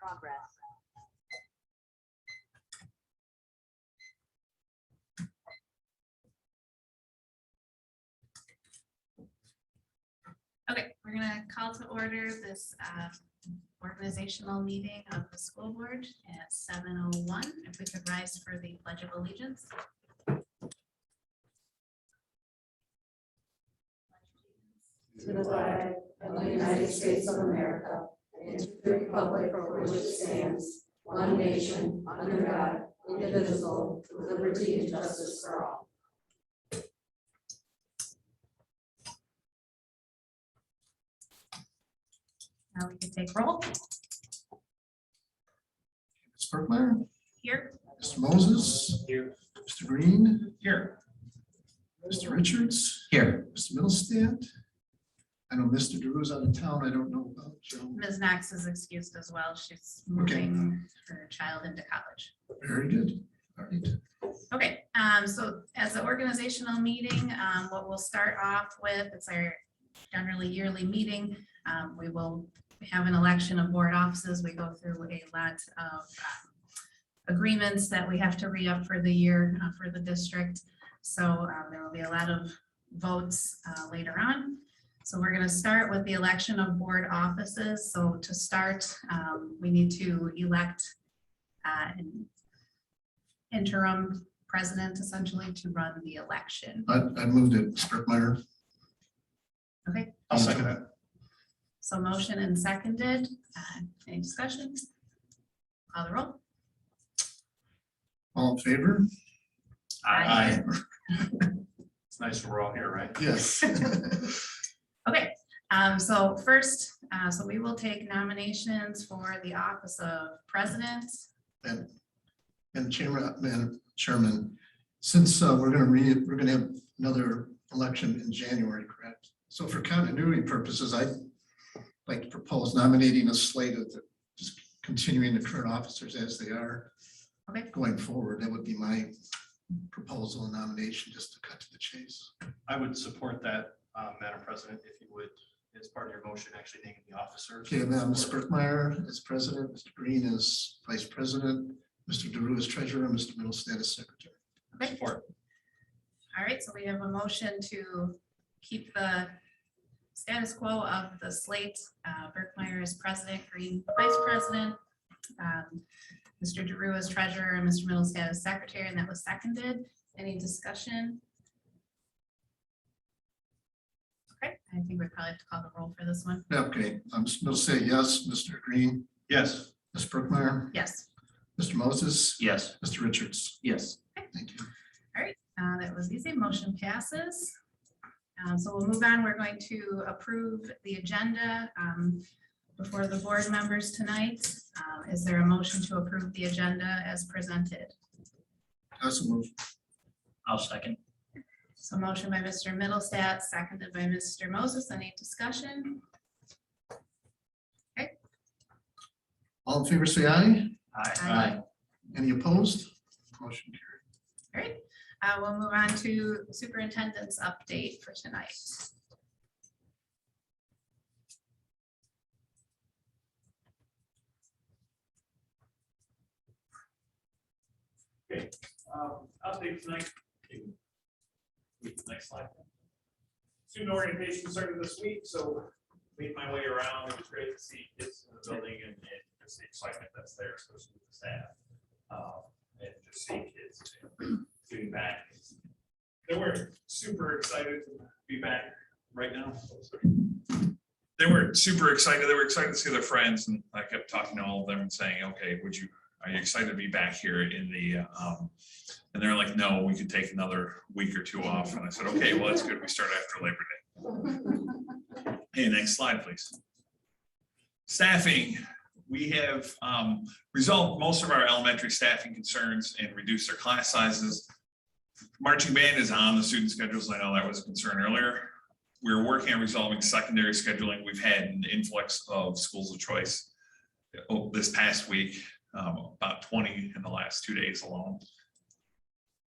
progress. Okay, we're going to call to order this organizational meeting of the school board at 7:01. If we could rise for the Pledge of Allegiance. To the flag of the United States of America and to the republic for which it stands, one nation, under God, indivisible, with liberty and justice for all. Now we can take roll. Ms. Burkmeyer, Here. Mr. Moses, Here. Mr. Green, Here. Mr. Richards, Here. Mr. Middlestat. I know Mr. Drew is out of town. I don't know about Joe. Ms. Knox is excused as well. She's moving her child into college. Very good. All right. Okay, so as an organizational meeting, what we'll start off with, it's our generally yearly meeting. We will have an election of board offices. We go through a lot of agreements that we have to re-up for the year for the district. So there will be a lot of votes later on. So we're going to start with the election of board offices. So to start, we need to elect an interim president essentially to run the election. I moved it, Ms. Burkmeyer. Okay, I'll second that. so motion and seconded. Any discussion? Call the roll. All in favor? Aye. It's nice we're all here, right? Yes. Okay, so first, so we will take nominations for the office of president. And Chairman, since we're going to have another election in January, correct? So for continuity purposes, I'd like to propose nominating a slate of just continuing the current officers as they are. Okay. Going forward, that would be my proposal and nomination, just to cut to the chase. I would support that, Madam President, if you would, as part of your motion, actually naming the officers. Okay, and then Ms. Burkmeyer as president, Mr. Green as vice president, Mr. DeRue as treasurer, and Mr. Middlestat as secretary. Okay, Support. all right, so we have a motion to keep the status quo of the slate. Burkmeyer as president, Green vice president, Mr. DeRue as treasurer, and Mr. Middlestat as secretary, and that was seconded. Any discussion? Okay, I think we probably have to call the roll for this one. Okay, I'm just going to say yes, Mr. Green, Yes. Ms. Burkmeyer, Yes, Mr. Moses, Yes. Mr. Richards. Yes. Thank you. that was easy. Motion passes. So we'll move on. We're going to approve the agenda before the board members tonight. Is there a motion to approve the agenda as presented? Also move. I'll second. So motion by Mr. Middlestat, seconded by Mr. Moses. Any discussion? All in favor, say aye. Aye. Any opposed? Motion carried. All right, we'll move on to superintendent's update for tonight. Update tonight. Next slide. Student orientation started this week, so made my way around. It was great to see kids in the building and just the excitement that's there, especially with the staff. And just seeing kids getting back. They were super excited to be back right now. They were super excited. They were excited to see their friends, and I kept talking to all of them and saying, "Okay, are you excited to be back here in the?" And they're like, "No, we could take another week or two off." And I said, "Okay, well, that's good. We start after Labor Day." Hey, next slide, please. Staffing. We have resolved most of our elementary staffing concerns and reduced their class sizes. Marching band is on the student schedules. I know that was a concern earlier. We're working on resolving secondary scheduling. We've had an influx of schools of choice this past week, about 20 in the last 2 days alone.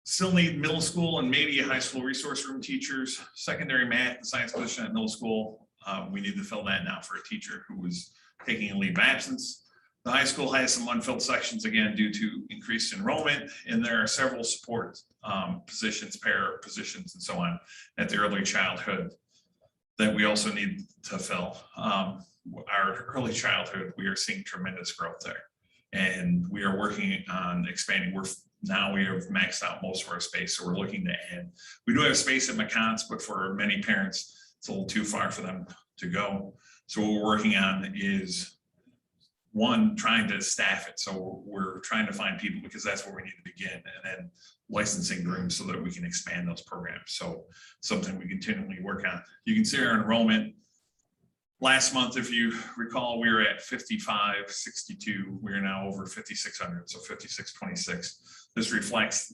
Still need middle school and maybe high school resource room teachers, secondary math and science position at middle school. We need to fill that now for a teacher who was taking a leave of absence. The high school has some unfilled sections again due to increased enrollment, and there are several support positions, para positions, and so on at the early childhood that we also need to fill. Our early childhood, we are seeing tremendous growth there, and we are working on expanding. Now we have maxed out most of our space, so we're looking to add. We do have space at McConn's, but for many parents, it's a little too far for them to go. So what we're working on is, one, trying to staff it. So we're trying to find people, because that's where we need to begin, and then licensing rooms so that we can expand those programs. So something we continually work on. You can see our enrollment. Last month, if you recall, we were at 5562. We are now over 5,600, so 5626. This reflects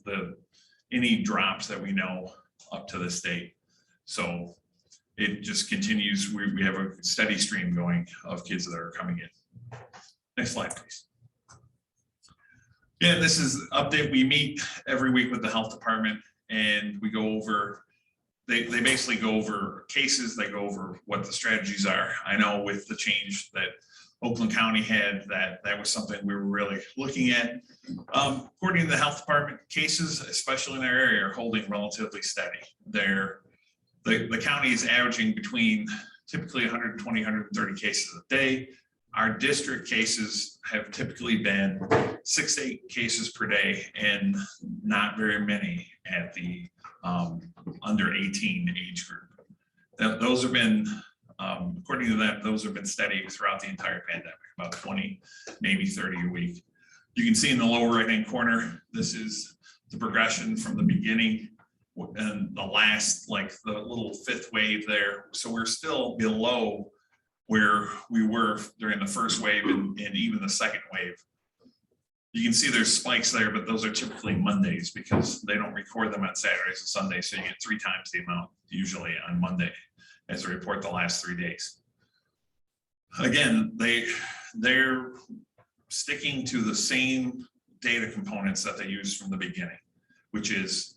any drops that we know up to this date. So it just continues. We have a steady stream going of kids that are coming in. Next slide, please. Yeah, this is an update. We meet every week with the health department, and we go over, they basically go over cases, they go over what the strategies are. I know with the change that Oakland County had, that was something we were really looking at. According to the health department, cases, especially in our area, are holding relatively steady. The county is averaging between typically 120, 130 cases a day. Our district cases have typically been 6 to 8 cases per day, and not very many at the under 18 age group. Those have been, according to that, those have been steady throughout the entire pandemic, about 20, maybe 30 a week. You can see in the lower right-hand corner, this is the progression from the beginning and the last, like the little 5th wave there. So we're still below where we were during the first wave and even the second wave. You can see there's spikes there, but those are typically Mondays because they don't record them on Saturdays and Sundays. So you get 3 times the amount usually on Monday as they report the last 3 days. Again, they're sticking to the same data components that they used from the beginning, which is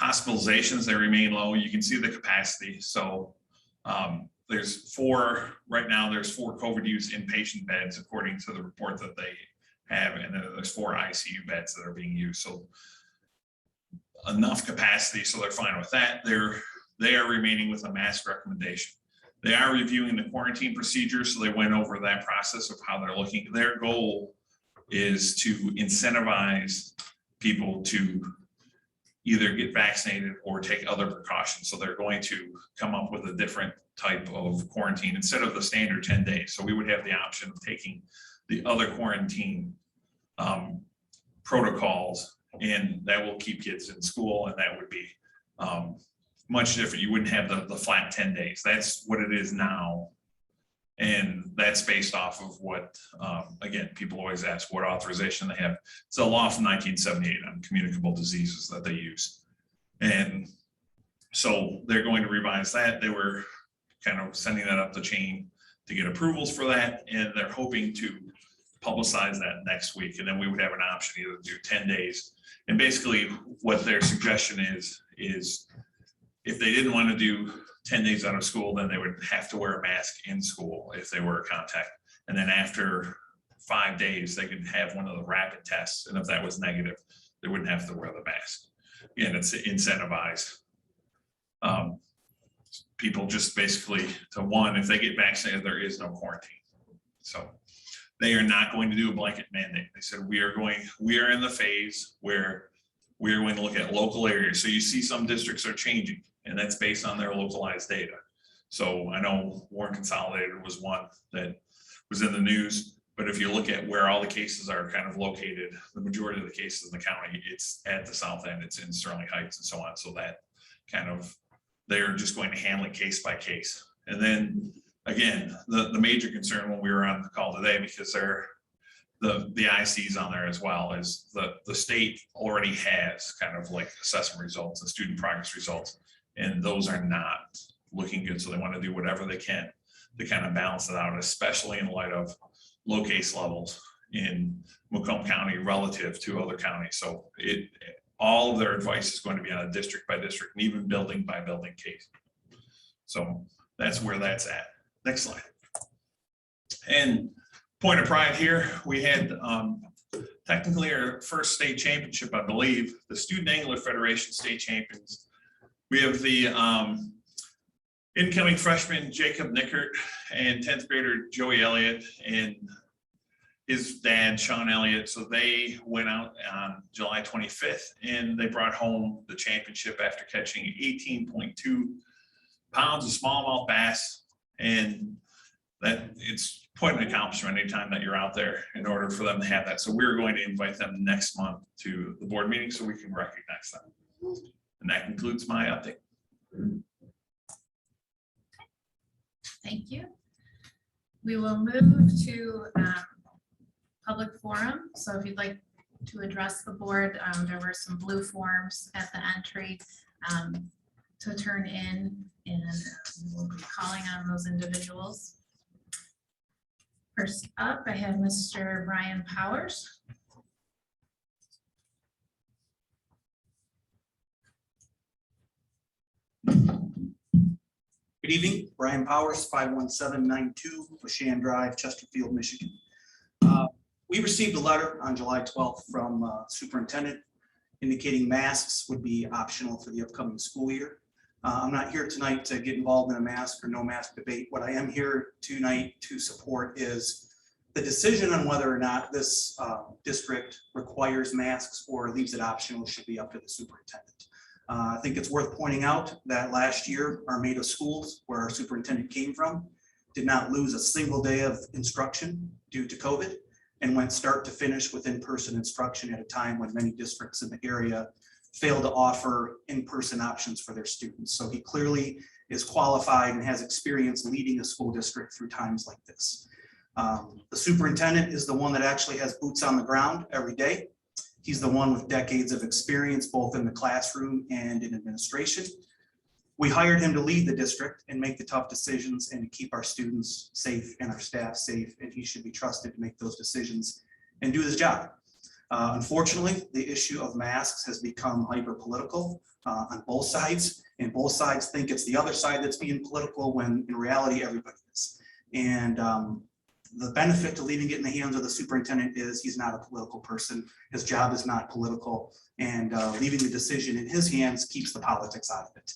hospitalizations, they remain low. You can see the capacity. So there's 4, right now there's 4 COVID use inpatient beds according to the report that they have, and then there's 4 ICU beds that are being used. So enough capacity, so they're fine with that. They are remaining with a mask recommendation. They are reviewing the quarantine procedure, so they went over that process of how they're looking. Their goal is to incentivize people to either get vaccinated or take other precautions. So they're going to come up with a different type of quarantine instead of the standard 10 days. So we would have the option of taking the other quarantine protocols, and that will keep kids in school, and that would be much different. You wouldn't have the flat 10 days. That's what it is now. And that's based off of what, again, people always ask what authorization they have. It's a law from 1978 on communicable diseases that they use. And so they're going to revise that. They were kind of sending that up the chain to get approvals for that. And they're hoping to publicize that next week. And then we would have an option either to do 10 days. And basically what their suggestion is if they didn't want to do 10 days out of school, then they would have to wear a mask in school if they were a contact. And then after 5 days, they could have one of the rapid tests. And if that was negative, they wouldn't have to wear the mask. Again, it's to incentivize people just basically to, one, if they get vaccinated, there is no quarantine. So they are not going to do a blanket mandate. They said, we are in the phase where we are going to look at local areas. So you see some districts are changing, and that's based on their localized data. So I know Warren Consolidated was one that was in the news, but if you look at where all the cases are kind of located, the majority of the cases in the county, it's at the south end, it's in Sterling Heights and so on. So that kind of, they're just going to handle it case by case. And then again, the major concern when we were on the call today, because the ICs on there as well, is the state already has kind of like assessment results and student progress results, and those are not looking good. So they want to do whatever they can to kind of balance it out, especially in light of low case levels in Macomb County relative to other counties. So all of their advice is going to be on a district by district and even building by building case. So that's where that's at. Next slide. And point of pride here, we had technically our first state championship, I believe, the Student Angler Federation State Champions. We have the incoming freshman Jacob Nickert and 10th grader Joey Elliott and his dad Sean Elliott. So they went out on July 25th and they brought home the championship after catching 18.2 pounds of smallmouth bass, and that it's quite an accomplishment anytime that you're out there in order for them to have that. So we're going to invite them next month to the board meeting so we can recognize them. And that concludes my update. Thank you. We will move to public forum. So if you'd like to address the board, there were some blue forms at the entry to turn in, and we'll be calling on those individuals. First up, I have Mr. Brian Powers. Good evening, Brian Powers, 51792 Bushan Drive, Chesterfield, Michigan. We received a letter on July 12th from Superintendent indicating masks would be optional for the upcoming school year. I'm not here tonight to get involved in a mask or no mask debate. What I am here tonight to support is the decision on whether or not this district requires masks or leaves it optional should be up to the superintendent. I think it's worth pointing out that last year, our Armada schools, where our superintendent came from, did not lose a single day of instruction due to COVID and went start to finish with in-person instruction at a time when many districts in the area failed to offer in-person options for their students. So he clearly is qualified and has experience leading a school district through times like this. The superintendent is the one that actually has boots on the ground every day. He's the one with decades of experience, both in the classroom and in administration. We hired him to lead the district and make the tough decisions and to keep our students safe and our staff safe, and he should be trusted to make those decisions and do his job. Unfortunately, the issue of masks has become hyper-political on both sides, and both sides think it's the other side that's being political when in reality everybody is. And the benefit to leaving it in the hands of the superintendent is he's not a political person. His job is not political, and leaving the decision in his hands keeps the politics out of it.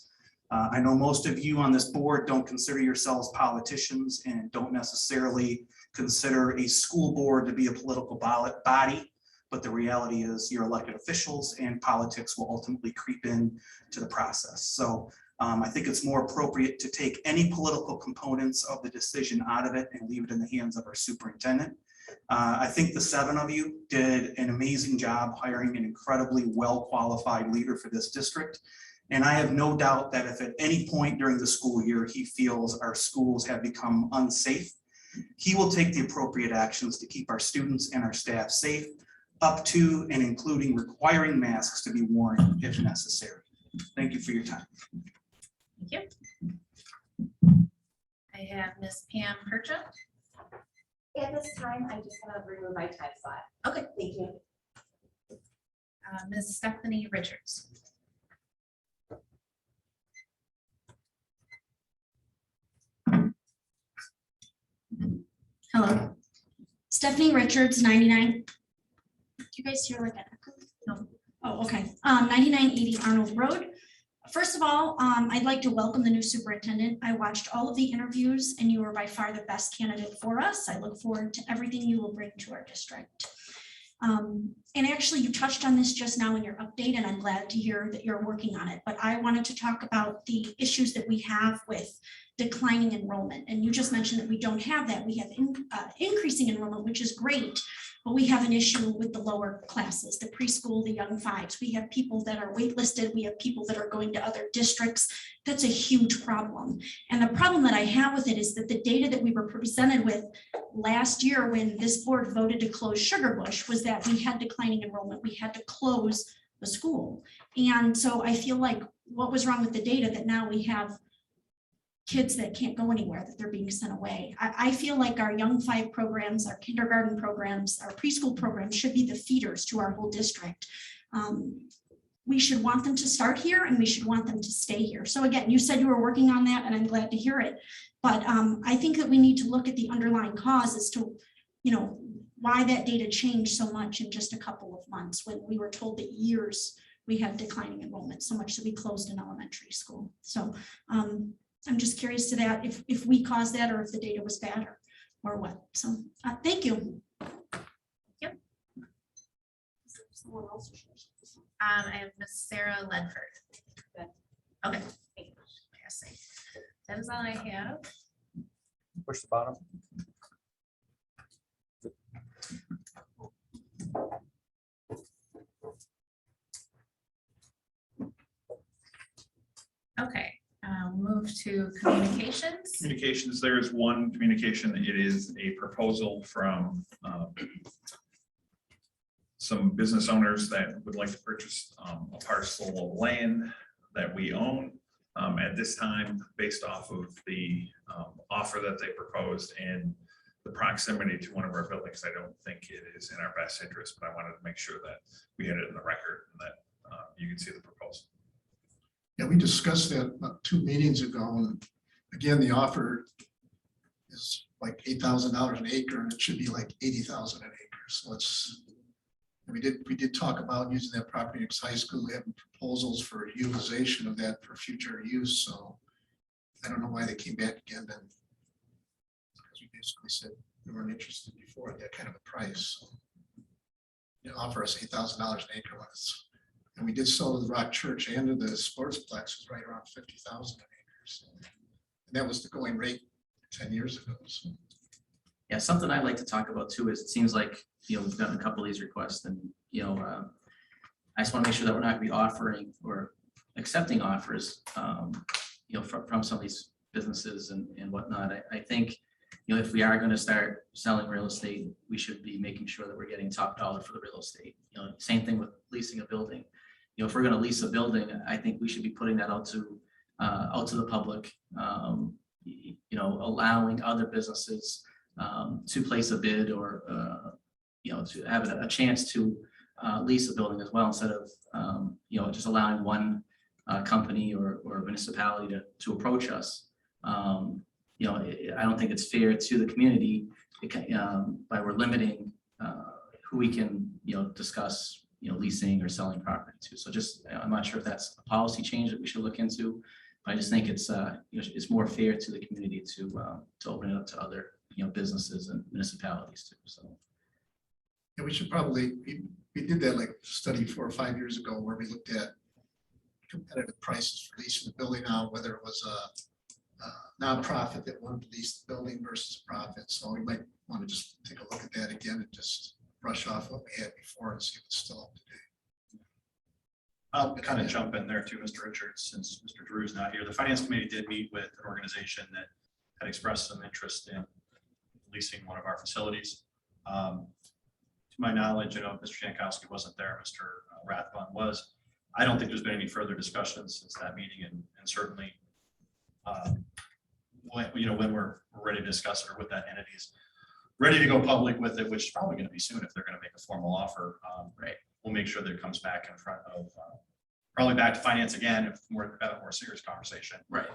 I know most of you on this board don't consider yourselves politicians and don't necessarily consider a school board to be a political body, but the reality is you're elected officials and politics will ultimately creep in to the process. So I think it's more appropriate to take any political components of the decision out of it and leave it in the hands of our superintendent. I think the 7 of you did an amazing job hiring an incredibly well-qualified leader for this district. And I have no doubt that if at any point during the school year he feels our schools have become unsafe, he will take the appropriate actions to keep our students and our staff safe, up to and including requiring masks to be worn if necessary. Thank you for your time. Thank you. I have Ms. Pam Percha. At this time, I just want to remove my time slot. Okay, thank you. Ms. Stephanie Richards. Hello, Stephanie Richards, 99. Do you guys hear like an echo? No. Oh, okay. 9980 Arnold Road. First of all, I'd like to welcome the new superintendent. I watched all of the interviews and you were by far the best candidate for us. I look forward to everything you will bring to our district. And actually you touched on this just now in your update, and I'm glad to hear that you're working on it. But I wanted to talk about the issues that we have with declining enrollment. And you just mentioned that we don't have that. We have increasing enrollment, which is great, but we have an issue with the lower classes, the preschool, the young fives. We have people that are waitlisted. We have people that are going to other districts. That's a huge problem. And the problem that I have with it is that the data that we were presented with last year when this board voted to close Sugar Bush was that we had declining enrollment. We had to close the school. And so I feel like what was wrong with the data that now we have kids that can't go anywhere, that they're being sent away. I feel like our young five programs, our kindergarten programs, our preschool programs should be the feeders to our whole district. We should want them to start here and we should want them to stay here. So again, you said you were working on that and I'm glad to hear it. But I think that we need to look at the underlying cause as to you know, why that data changed so much in just a couple of months when we were told that years we had declining enrollment, so much that we closed an elementary school. So I'm just curious to that, if we caused that or if the data was bad or what. So thank you. Yep. Someone else? I have Miss Sarah Ledford. Okay. That is all I have. Push the bottom. Okay, move to communications. Communications, there is one communication. It is a proposal from some business owners that would like to purchase a parcel of land that we own. At this time, based off of the offer that they proposed and the proximity to one of our buildings, I don't think it is in our best interest, but I wanted to make sure that we had it in the record and that you can see the proposal. Yeah, we discussed that about 2 meetings ago, and again, the offer is like $8,000 an acre, and it should be like $80,000 an acre. So it's, we did talk about using that property next high school, having proposals for utilization of that for future use. So I don't know why they came back again then. Because we basically said we weren't interested before at that kind of a price. So, you know, offer us $8,000 an acre when it's. And we did sell to the Rock Church and to the Sportsplex was right around 50,000 an acre. So, and that was the going rate 10 years ago. So. Yeah, something I'd like to talk about too is it seems like, you know, we've gotten a couple of these requests and, you know, I just want to make sure that we're not going to be offering or accepting offers, you know, from some of these businesses and whatnot. I think, you know, if we are going to start selling real estate, we should be making sure that we're getting top dollar for the real estate. You know, same thing with leasing a building. You know, if we're going to lease a building, I think we should be putting that out to the public, you know, allowing other businesses to place a bid or, you know, to have a chance to lease a building as well, instead of, you know, just allowing one company or municipality to approach us. You know, I don't think it's fair to the community by we're limiting who we can, you know, discuss, you know, leasing or selling property to. So just, I'm not sure if that's a policy change that we should look into, but I just think it's, you know, it's more fair to the community to open it up to other, you know, businesses and municipalities too. So. Yeah, we should probably, we did that like study 4 or 5 years ago where we looked at competitive prices for leasing the building out, whether it was a nonprofit that wanted to lease the building versus profit. So we might want to just take a look at that again and just brush off what we had before and see if it's still up to date. I'll kind of jump in there too, Mr. Richards, since Mr. Drew's not here. The Finance Committee did meet with an organization that had expressed some interest in leasing one of our facilities. To my knowledge, you know, Mr. Jankowski wasn't there, Mr. Rathbun was. I don't think there's been any further discussions since that meeting, and certainly, when, you know, when we're ready to discuss it or with that entity's ready to go public with it, which is probably going to be soon if they're going to make a formal offer. Right, we'll make sure that it comes back in front of probably back to finance again if we're having a more serious conversation. Right,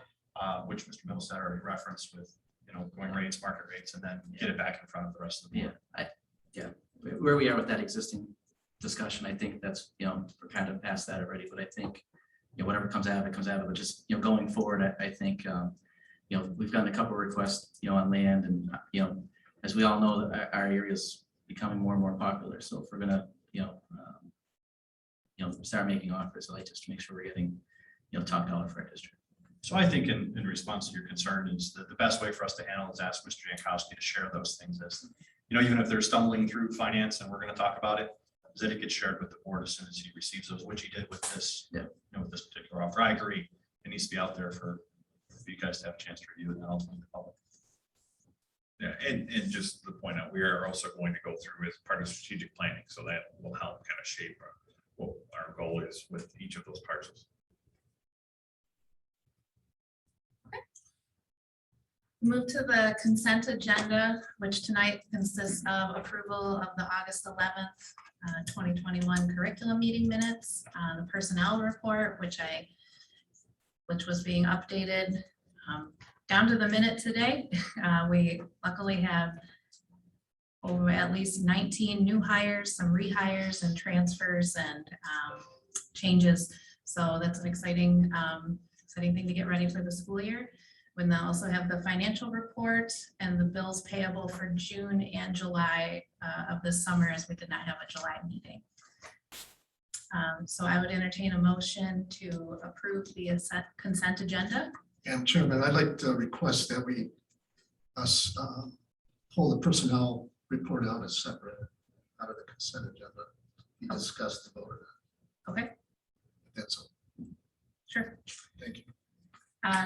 which Mr. Middlesetter already referenced with, you know, going rates, market rates, and then get it back in front of the rest of the board. Yeah, where we are with that existing discussion, I think that's, you know, we're kind of past that already, but I think, you know, whatever comes out of it comes out of it. But just, you know, going forward, I think, you know, we've gotten a couple of requests, you know, on land, and, you know, as we all know, that our area is becoming more and more popular. So if we're gonna, you know, start making offers, I like just to make sure we're getting, you know, top dollar for our district. So I think in response to your concern is that the best way for us to handle is ask Mr. Jankowski to share those things as, you know, even if they're stumbling through finance and we're going to talk about it, is that it gets shared with the board as soon as he receives those, which he did with this, you know, with this particular offer. I agree. It needs to be out there for you guys to have a chance to review it and ultimately the public. Yeah, and just to point out, we are also going to go through as part of strategic planning, so that will help kind of shape what our goal is with each of those parcels. Move to the consent agenda, which tonight consists of approval of the August 11th, 2021 curriculum meeting minutes, the personnel report, which was being updated down to the minute today. We luckily have over at least 19 new hires, some rehires and transfers and changes. So that's an exciting thing to get ready for the school year. When they also have the financial report and the bills payable for June and July of this summer, as we did not have a July meeting. So I would entertain a motion to approve the consent agenda. And Chairman, I'd like to request that we pull the personnel report out as separate out of the consent agenda. We discussed the vote. Okay, That's all. sure. Thank you.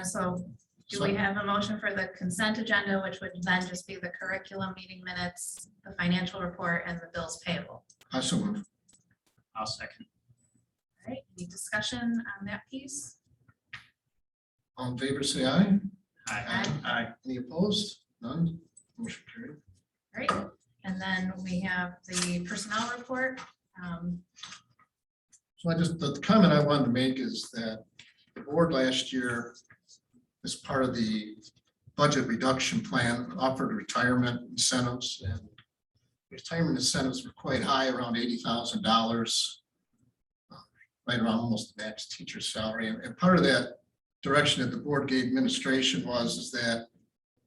So do we have a motion for the consent agenda, which would then just be the curriculum meeting minutes, the financial report, and the bills payable? I so move. I'll second. All right, any discussion on that piece? All in favor, say aye. Aye. Aye. Any opposed? None. Motion carried. All right, and then we have the personnel report. So the comment I wanted to make is that the board last year, as part of the budget reduction plan, offered retirement incentives, and retirement incentives were quite high, around $80,000, right around almost the max teacher salary. And part of that direction that the board gave administration is that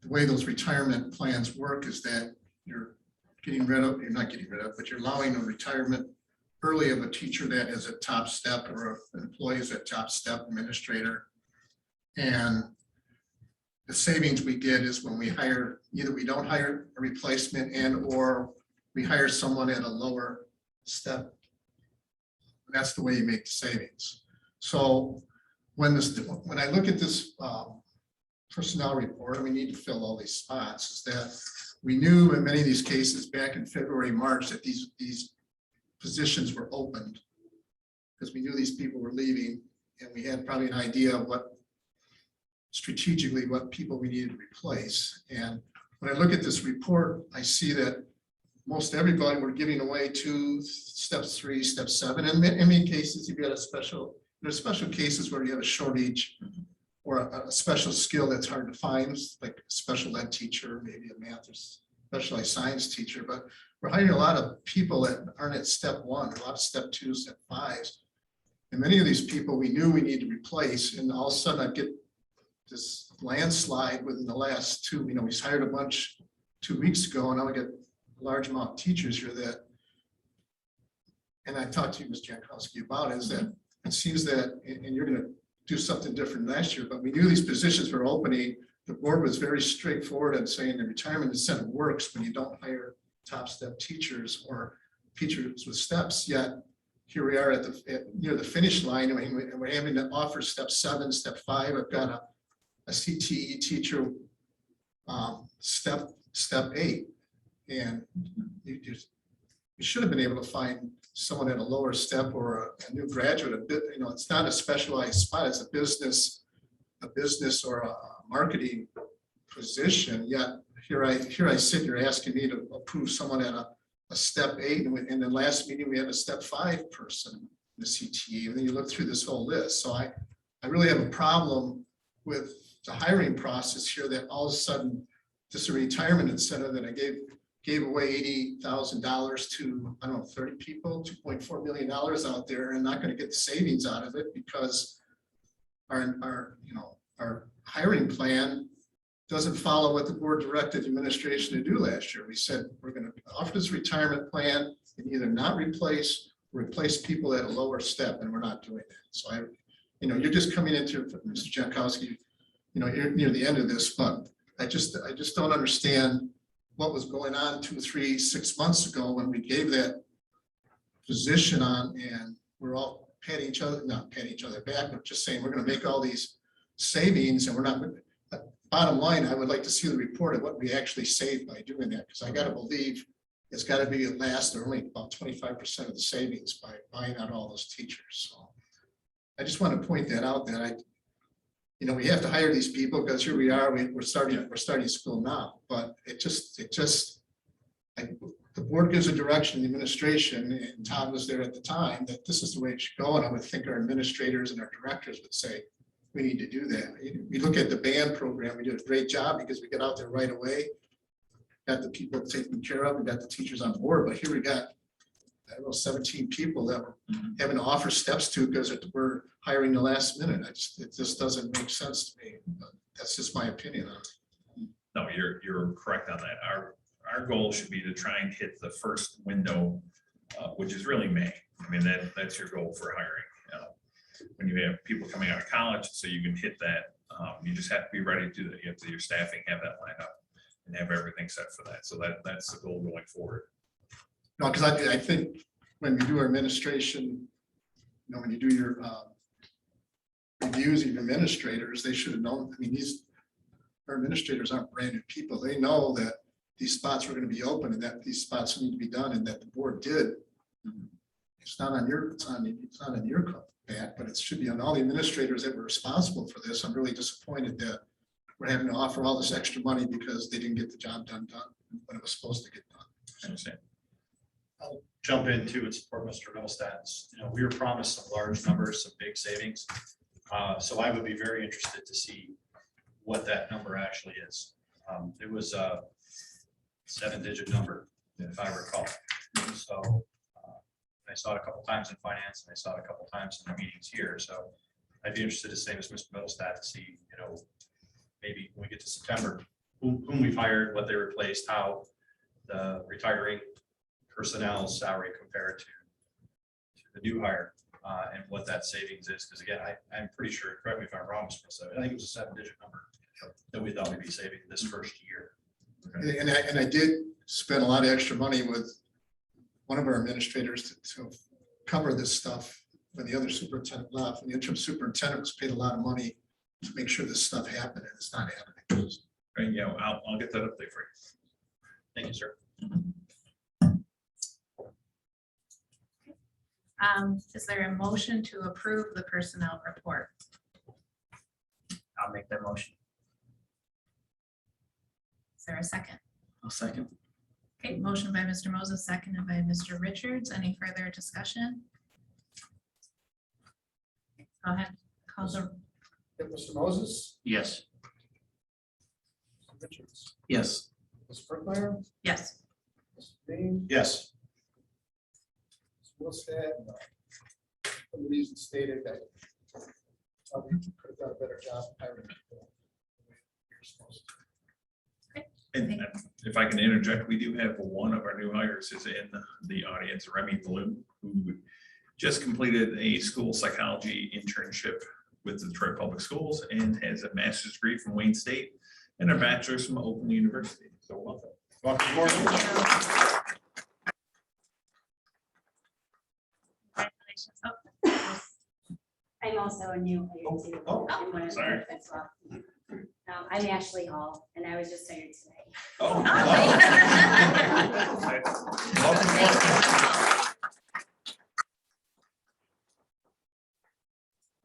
the way those retirement plans work is that you're not getting rid of, but you're allowing a retirement early of a teacher that is at top step or an employee is at top step administrator. And the savings we get is when we hire, either we don't hire a replacement and or we hire someone at a lower step. That's the way you make the savings. So when I look at this personnel report, and we need to fill all these spots, is that we knew in many of these cases back in February, March, that these positions were opened because we knew these people were leaving, and we had probably an idea of what strategically what people we needed to replace. And when I look at this report, I see that most everybody were giving away to step 3, step 7. And in many cases, you've got there's special cases where you have a shortage or a special skill that's hard to find, like a special ed teacher, maybe a math or specialized science teacher. But we're hiring a lot of people that aren't at step 1, a lot of step 2, step 5s. And many of these people we knew we need to replace. And all of a sudden I get this landslide within the last 2, we hired a bunch 2 weeks ago, and now we get a large amount of teachers here that, and I talked to you, Ms. Jankowski, about is that it seems that, and you're going to do something different last year, but we knew these positions were opening. The board was very straightforward in saying the retirement incentive works when you don't hire top step teachers or teachers with steps. Yet here we are near the finish line, and we're having to offer step 7, step 5. I've got a CTE teacher, step 8, and you should have been able to find someone at a lower step or a new graduate. It's not a specialized spot; it's a business or a marketing position. Yet here I sit, you're asking me to approve someone at a step 8, and in the last meeting we had a step 5 person in the CTE, and then you look through this whole list. So I really have a problem with the hiring process here, that all of a sudden this is a retirement incentive that I gave away $80,000 to, I don't know, 30 people, $2.4 million out there, and not going to get the savings out of it because our hiring plan doesn't follow what the board directed administration to do last year. We said we're going to offer this retirement plan and either not replace or replace people at a lower step, and we're not doing that. So you're just coming into, Mr. Jankowski, you're near the end of this, but I just don't understand what was going on 2, 3, 6 months ago when we gave that position on, and we're all not patting each other back, but just saying we're going to make all these savings, and we're not. Bottom line, I would like to see the report of what we actually saved by doing that, because I got to believe it's got to be at last or only about 25% of the savings by buying out all those teachers. So I just want to point that out, that we have to hire these people because here we are, we're starting school now, but the board gives a direction, the administration, and Todd was there at the time, that this is the way it should go. And I would think our administrators and our directors would say, we need to do that. We look at the band program, we did a great job because we get out there right away. got the people taken care of, we got the teachers on board, but here we got, I don't know, 17 people that we're having to offer steps to because we're hiring the last minute. It just doesn't make sense to me. But that's just my opinion on it. No, you're correct on that. Our goal should be to try and hit the first window, which is really May. I mean, that's your goal for hiring. When you have people coming out of college, so you can hit that, you just have to be ready to do that. You have to, your staffing have that lined up and have everything set for that. So that's the goal going forward. No, because I think when we do our administration, when you do your reviews of your administrators, they should have known. I mean, our administrators aren't brand new people. They know that these spots were going to be open and that these spots need to be done and that the board did. It's not on your back, but it should be on all the administrators that were responsible for this. I'm really disappointed that we're having to offer all this extra money because they didn't get the job done when it was supposed to get done. I understand. I'll jump in too and support Mr. Middlestat's. We were promised some large numbers, some big savings. So I would be very interested to see what that number actually is. It was a 7-digit number, if I recall. So I saw it a couple times in finance and I saw it a couple times in the meetings here. So I'd be interested to same as Mr. Middlestat to see, maybe when we get to September, whom we've hired, what they replaced, how the retiring personnel's salary compared to the new hire, and what that savings is. Because again, I'm pretty sure, correct me if I'm wrong, Mr. Middlestat, I think it was a 7-digit number that we thought we'd be saving this first year. And I did spend a lot of extra money with one of our administrators to cover this stuff when the other superintendent left. And the interim superintendent was paid a lot of money to make sure this stuff happened, and it's not happening. Right, yeah, I'll get that update for you. Thank you, sir. Is there a motion to approve the personnel report? I'll make that motion. Is there a second? I'll second. Okay, motion by Mr. Moses, seconded by Mr. Richards. Any further discussion? Go ahead, call the, Mr. Moses? Yes. Mr. Richards? Yes. Ms. Brookmeyer? yes. Mr. Bean? Yes. Mr. Middlestat? For the reason stated that we could have done a better job hiring people. You're supposed to. And if I can interject, we do have one of our new hires is in the audience, Remy Blue, who just completed a school psychology internship with the Detroit Public Schools and has a master's degree from Wayne State and a bachelor's from Oakland University. So welcome. Welcome aboard. Congratulations. Oh, I'm also a new hire too. Oh, I'm one of the sorry. as well. I'm Ashley Hall, and I was just hired today. Oh.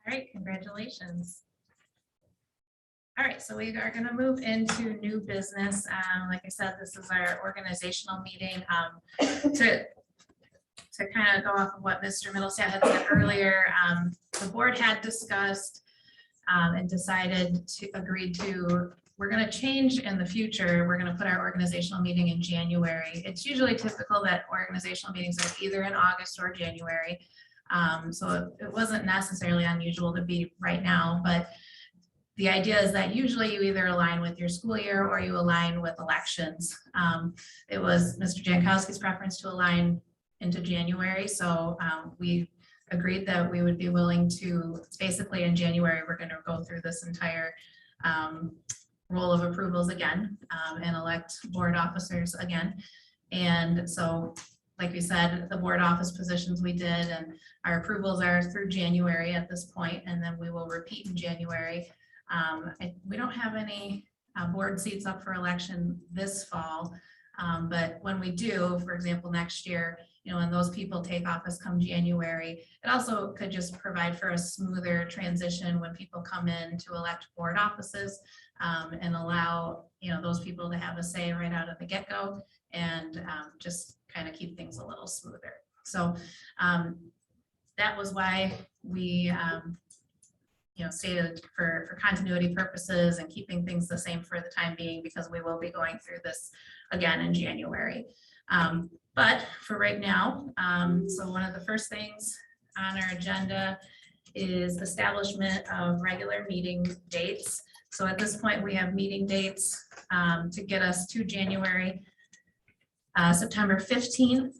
All right, congratulations. All right, so we are going to move into new business. Like I said, this is our organizational meeting. To kind of go off of what Mr. Middlestat had said earlier, the board had discussed and decided to agree to, we're going to change in the future. We're going to put our organizational meeting in January. It's usually typical that organizational meetings are either in August or January. So it wasn't necessarily unusual to be right now, but the idea is that usually you either align with your school year or you align with elections. It was Mr. Jankowski's preference to align into January. So we agreed that we would be willing to, basically in January, we're going to go through this entire roll of approvals again and elect board officers again. And so, like we said, the board office positions we did, and our approvals are through January at this point, and then we will repeat in January. We don't have any board seats up for election this fall, but when we do, for example, next year, when those people take office come January, it also could just provide for a smoother transition when people come in to elect board offices and allow, those people to have a say right out of the get-go and just kind of keep things a little smoother. So that was why we stated for continuity purposes and keeping things the same for the time being, because we will be going through this again in January. But for right now, so one of the first things on our agenda is establishment of regular meeting dates. So at this point, we have meeting dates to get us to January. September 15th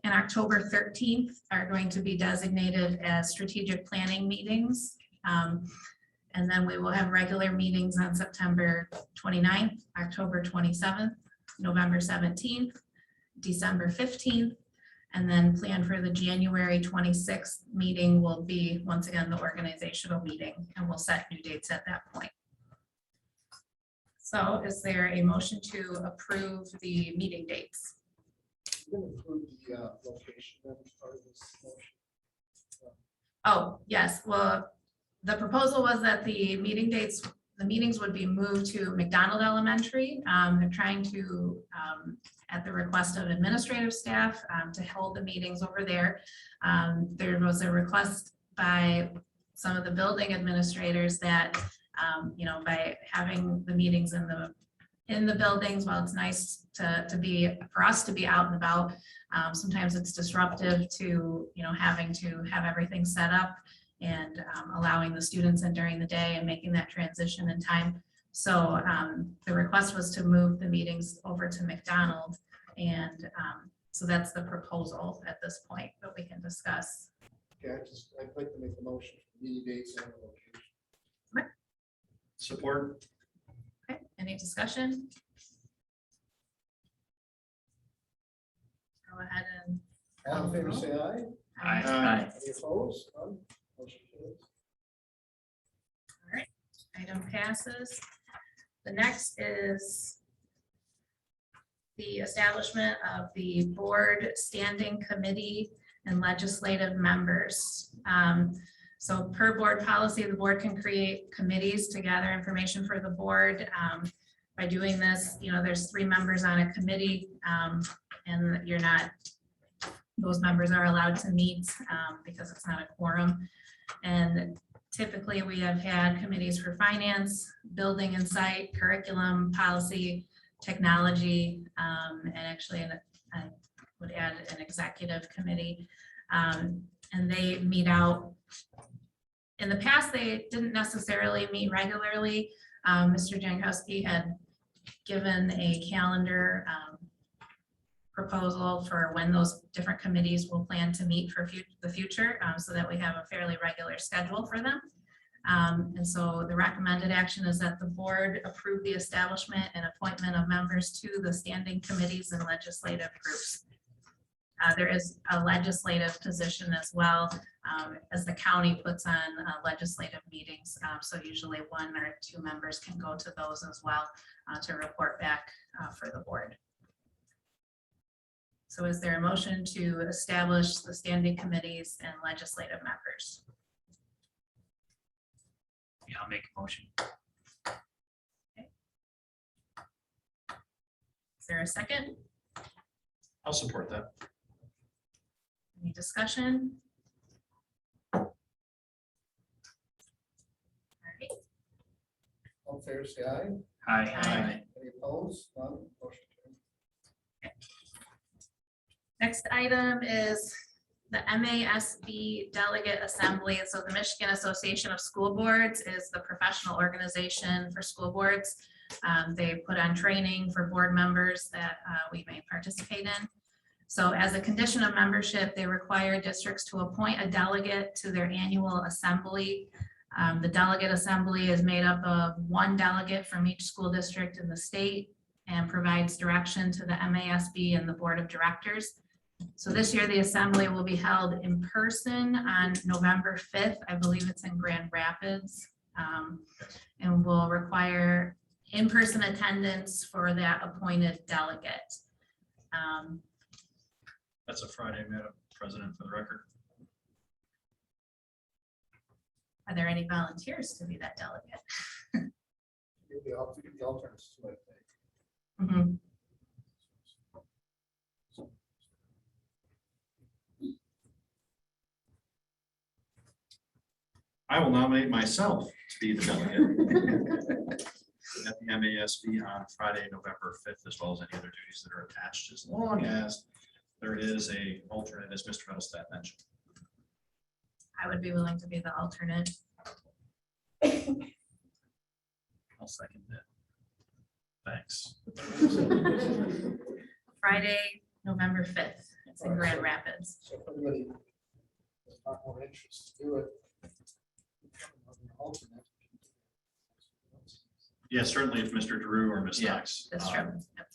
and October 13th are going to be designated as strategic planning meetings. And then we will have regular meetings on September 29th, October 27th, November 17th, December 15th, and then plan for the January 26th meeting will be, once again, the organizational meeting, and we'll set new dates at that point. So is there a motion to approve the meeting dates? We're gonna approve the location that was part of this motion. Oh, yes, well, the proposal was that the meetings would be moved to McDonald Elementary. They're trying to, at the request of administrative staff, to hold the meetings over there. There was a request by some of the building administrators that, by having the meetings in the buildings, while it's nice for us to be out and about, sometimes it's disruptive to, having to have everything set up and allowing the students in during the day and making that transition in time. So the request was to move the meetings over to McDonald. And so that's the proposal at this point that we can discuss. Okay, I'd like to make the motion for meeting dates and the location. Support. Okay, any discussion? Go ahead and. All in favor, say aye. Aye. Any opposed? None? Motion carries. All right, item passes. The next is the establishment of the board standing committee and legislative members. So per board policy, the board can create committees to gather information for the board. By doing this, there's 3 members on a committee, and those members are allowed to meet because it's not a quorum. And typically we have had committees for finance, building and site, curriculum, policy, technology, and actually I would add an executive committee. And they meet out. In the past, they didn't necessarily meet regularly. Mr. Jankowski had given a calendar proposal for when those different committees will plan to meet for the future, so that we have a fairly regular schedule for them. And so the recommended action is that the board approve the establishment and appointment of members to the standing committees and legislative groups. There is a legislative position as well, as the county puts on legislative meetings. So usually 1 or 2 members can go to those as well to report back for the board. So is there a motion to establish the standing committees and legislative members? Yeah, I'll make a motion. Okay. Is there a second? I'll support that. Any discussion? All right. All in favor, say aye. Aye. Any opposed? None? Motion carries. Next item is the MASB Delegate Assembly. So the Michigan Association of School Boards is the professional organization for school boards. They put on training for board members that we may participate in. So as a condition of membership, they require districts to appoint a delegate to their annual assembly. The delegate assembly is made up of 1 delegate from each school district in the state and provides direction to the MASB and the board of directors. So this year, the assembly will be held in person on November 5th. I believe it's in Grand Rapids, and will require in-person attendance for that appointed delegate. That's a Friday, Madam President, for the record. Are there any volunteers to be that delegate? The alternates too, I think. Mhm. I will nominate myself to be the delegate at the MASB on Friday, November 5th, as well as any other duties that are attached, as long as there is a alternate, as Mr. Middlestat mentioned. I would be willing to be the alternate. I'll second that. Thanks. Friday, November 5th. It's in Grand Rapids. So if everybody has not more interest to do it. Alternate. Yeah, certainly if Mr. Drew or Ms. Yeah, Knox That's true. Yep.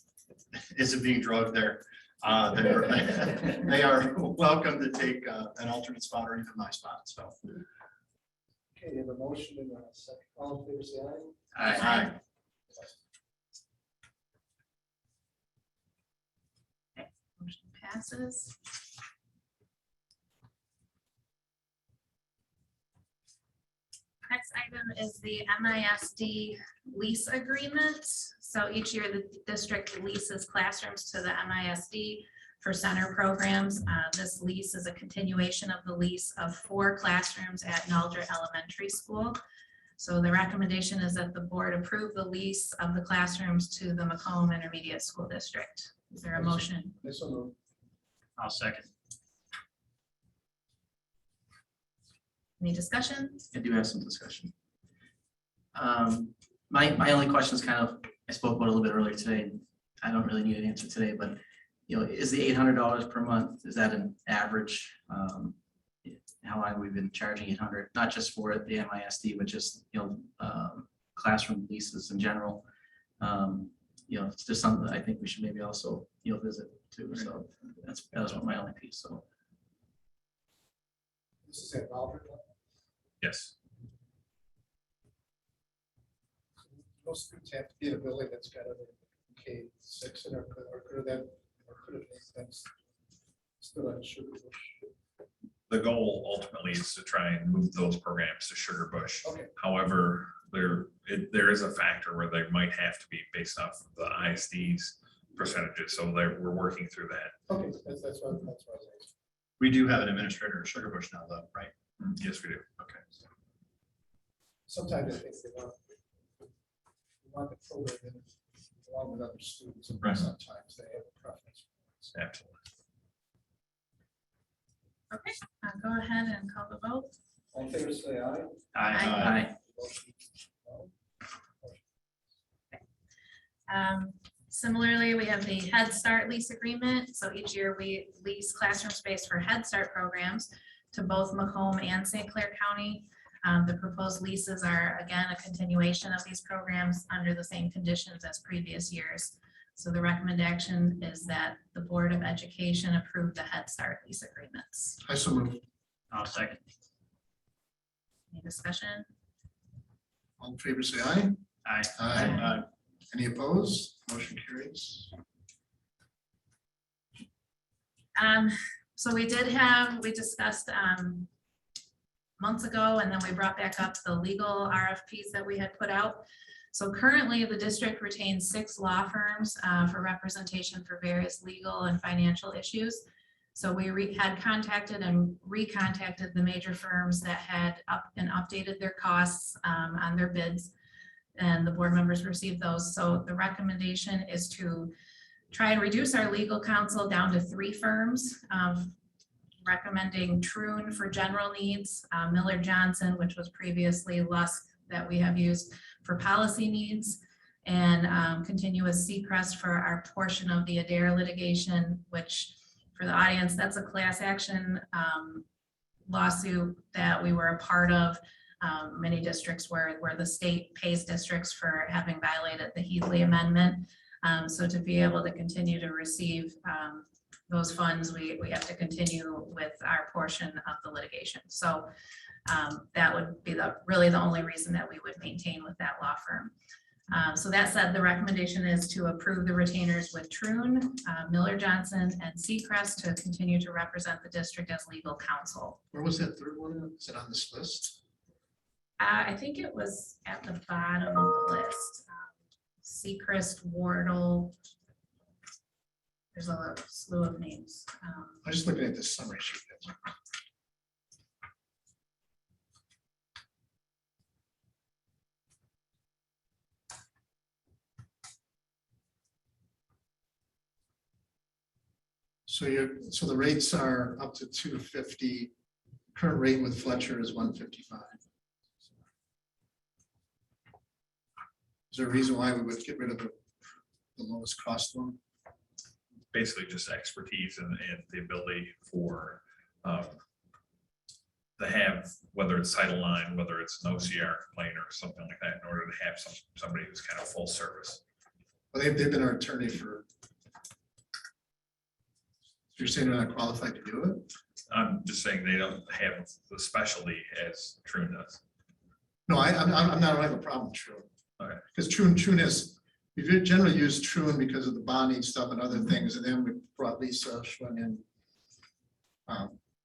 isn't being drugged there, they are welcome to take an alternate spot or even my spot, so. Okay, you have a motion and a second. All in favor, say aye. Aye. Motion passes. Next item is the MISD lease agreement. So each year the district leases classrooms to the MISD for center programs. This lease is a continuation of the lease of 4 classrooms at Naldra Elementary School. So the recommendation is that the board approve the lease of the classrooms to the Macomb Intermediate School District. Is there a motion? This one, I'll second. Any discussion? I do have some discussion. My only question is kind of, I spoke about a little bit earlier today. I don't really need an answer today, but is the $800 per month, is that an average? How long have we been charging $800, not just for the MISD, but just, classroom leases in general? It's just something that I think we should maybe also, visit too. So that was my only piece, so. this is at Albert. Yes. Most students have to be in a building that's got a K6 in it, or could it make sense? Still at Sugar Bush. The goal ultimately is to try and move those programs to Sugar Bush. Okay. However, there is a factor where they might have to be based off of the ISD's percentages. So we're working through that. Okay, that's what I was asking. We do have an administrator at Sugar Bush now, though, right? Yes, we do. Okay. Sometimes I think they want the program in along with other students, and Right. sometimes they have a preference. Absolutely. Okay, go ahead and call the vote. All in favor, say aye. Aye. Motion, no. Similarly, we have the Head Start lease agreement. So each year we lease classroom space for Head Start programs to both Macomb and St. Clair County. The proposed leases are, again, a continuation of these programs under the same conditions as previous years. So the recommendation is that the Board of Education approve the Head Start lease agreements. I so move. I'll second. Any discussion? All in favor, say aye. Aye. Aye. Any opposed? Motion carries. So we discussed months ago, and then we brought back up the legal RFPs that we had put out. So currently the district retains 6 law firms for representation for various legal and financial issues. So we had contacted and recontacted the major firms that had updated their costs on their bids, and the board members received those. So the recommendation is to try and reduce our legal counsel down to 3 firms, recommending Troon for general needs, Miller Johnson, which was previously Lusk that we have used for policy needs, and Continuous Seacrest for our portion of the Adair litigation, which for the audience, that's a class action lawsuit that we were a part of. Many districts where the state pays districts for having violated the Heatley Amendment. So to be able to continue to receive those funds, we have to continue with our portion of the litigation. So that would be really the only reason that we would maintain with that law firm. So that said, the recommendation is to approve the retainers with Troon, Miller Johnson, and Seacrest to continue to represent the district as legal counsel. Where was that third one? Is it on this list? I think it was at the bottom of the list. Seacrest, Wardle. There's a slew of names. I'm just looking at this summary sheet. So so the rates are up to 250. Current rate with Fletcher is 155. Is there a reason why we would get rid of the lowest cost one? Basically just expertise and the ability for to have, whether it's Title IX, whether it's an OCR complaint or something like that, in order to have somebody who's kind of full service. Well, they've been our attorney for. You're saying they're not qualified to do it? I'm just saying they don't have the specialty as Troon does. No, I'm not, I don't have a problem with Troon. Okay. Because Troon is, we generally use Troon because of the bonding stuff and other things, and then we brought Lisa Schwinn in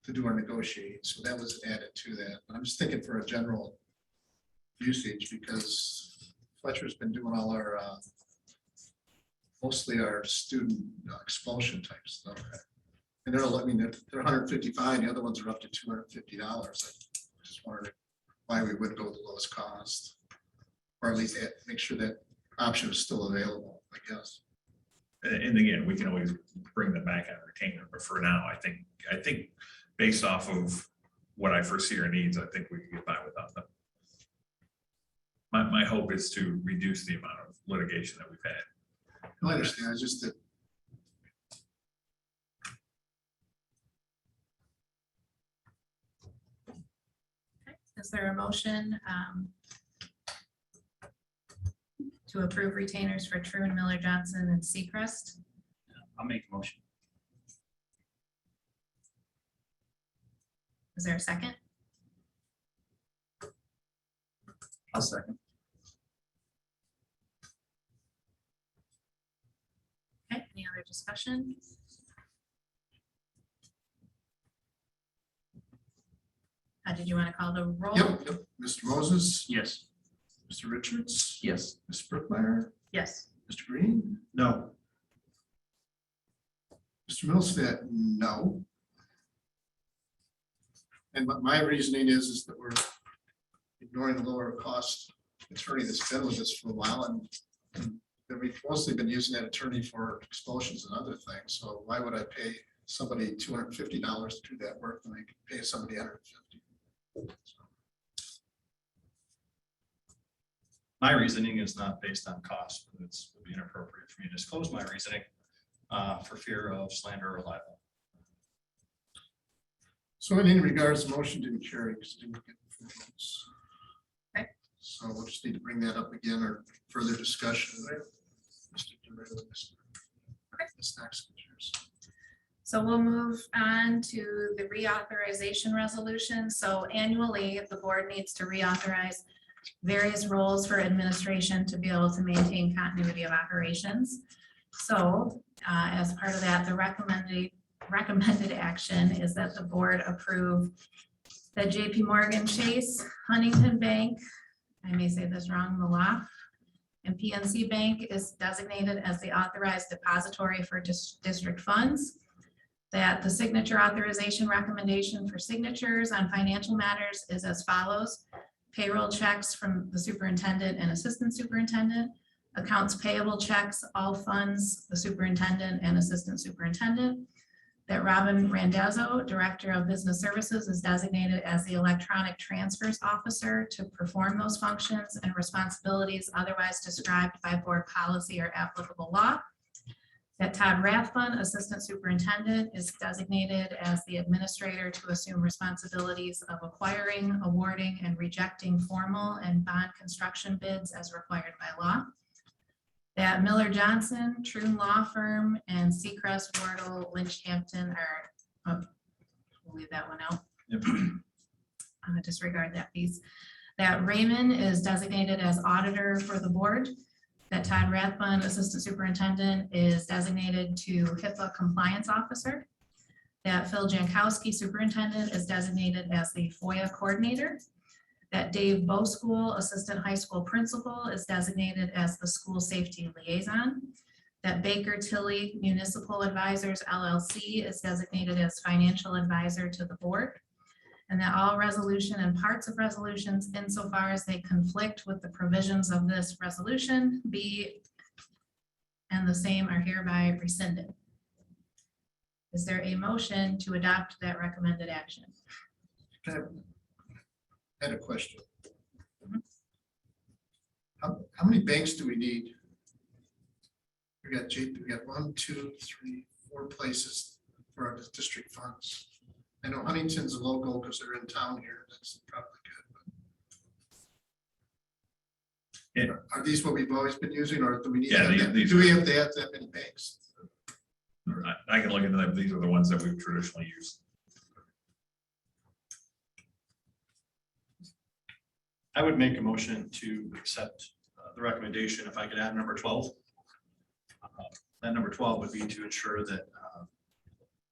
to do our negotiating, so that was added to that. But I'm just thinking for a general usage, because Fletcher's been doing all our mostly our student expulsion type stuff. And they're, I mean, they're 155, the other ones are up to $250. I just wondered why we would go with the lowest cost. Or at least make sure that option is still available, I guess. And again, we can always bring them back on retainer, but for now, I think based off of what I foresee our needs, I think we can get by without them. My hope is to reduce the amount of litigation that we've had. I understand, it's just that. Is there a motion to approve retainers for Troon, Miller, Johnson, and Seacrest? I'll make a motion. Is there a second? I'll second. Okay, any other discussion? Did you want to call the roll? Yep. Mr. Moses, Yes. Mr. Richards, Yes. Ms. Brookmeyer, Yes. Mr. Green, No. Mr. Millstat, no. And but my reasoning is that we're ignoring the lower cost attorney that's been with us for a while, and that we've mostly been using that attorney for expulsions and other things. So why would I pay somebody $250 to do that work when I can pay somebody $150? My reasoning is not based on cost, but it would be inappropriate for me to disclose my reasoning for fear of slander or libel. So in any regards, the motion didn't carry because it didn't get the full votes. Okay. So we'll just need to bring that up again or further discussion there. Mr. DeRay, this next one, yours. So we'll move on to the reauthorization resolution. So annually, the board needs to reauthorize various roles for administration to be able to maintain continuity of operations. So as part of that, the recommended action is that the board approve the JP Morgan Chase, Huntington Bank, I may say this wrong, Malaf, and PNC Bank is designated as the authorized depository for district funds. That the signature authorization recommendation for signatures on financial matters is as follows: payroll checks from the superintendent and assistant superintendent, accounts payable checks, all funds, the superintendent and assistant superintendent. That Robin Randazzo, Director of Business Services, is designated as the electronic transfers officer to perform those functions and responsibilities otherwise described by board policy or applicable law. That Todd Rathbun, Assistant Superintendent, is designated as the administrator to assume responsibilities of acquiring, awarding, and rejecting formal and bond construction bids as required by law. That Miller Johnson, Troon Law Firm, and Seacrest, Wardle, Lynch Hampton are, we'll leave that one out. Yep. I'm gonna disregard that piece. That Raymond is designated as auditor for the board. That Todd Rathbun, Assistant Superintendent, is designated to HIPAA Compliance Officer. That Phil Jankowski, Superintendent, is designated as the FOIA Coordinator. That Dave Boschool, Assistant High School Principal, is designated as the School Safety Liaison. That Baker Tilly Municipal Advisors LLC is designated as Financial Advisor to the board. And that all resolution and parts of resolutions insofar as they conflict with the provisions of this resolution be and the same are hereby rescinded. Is there a motion to adopt that recommended action? I had a question. Mhm. How many banks do we need? We got 1, 2, 3, 4 places for our district funds. I know Huntington's a local because they're in town here. That's probably good. Yeah. Are these what we've always been using, or do we need? to Yeah, have that- these Do we are- have to have that many banks? I can look into them. These are the ones that we've traditionally used. I would make a motion to accept the recommendation if I could add number 12. That number 12 would be to ensure that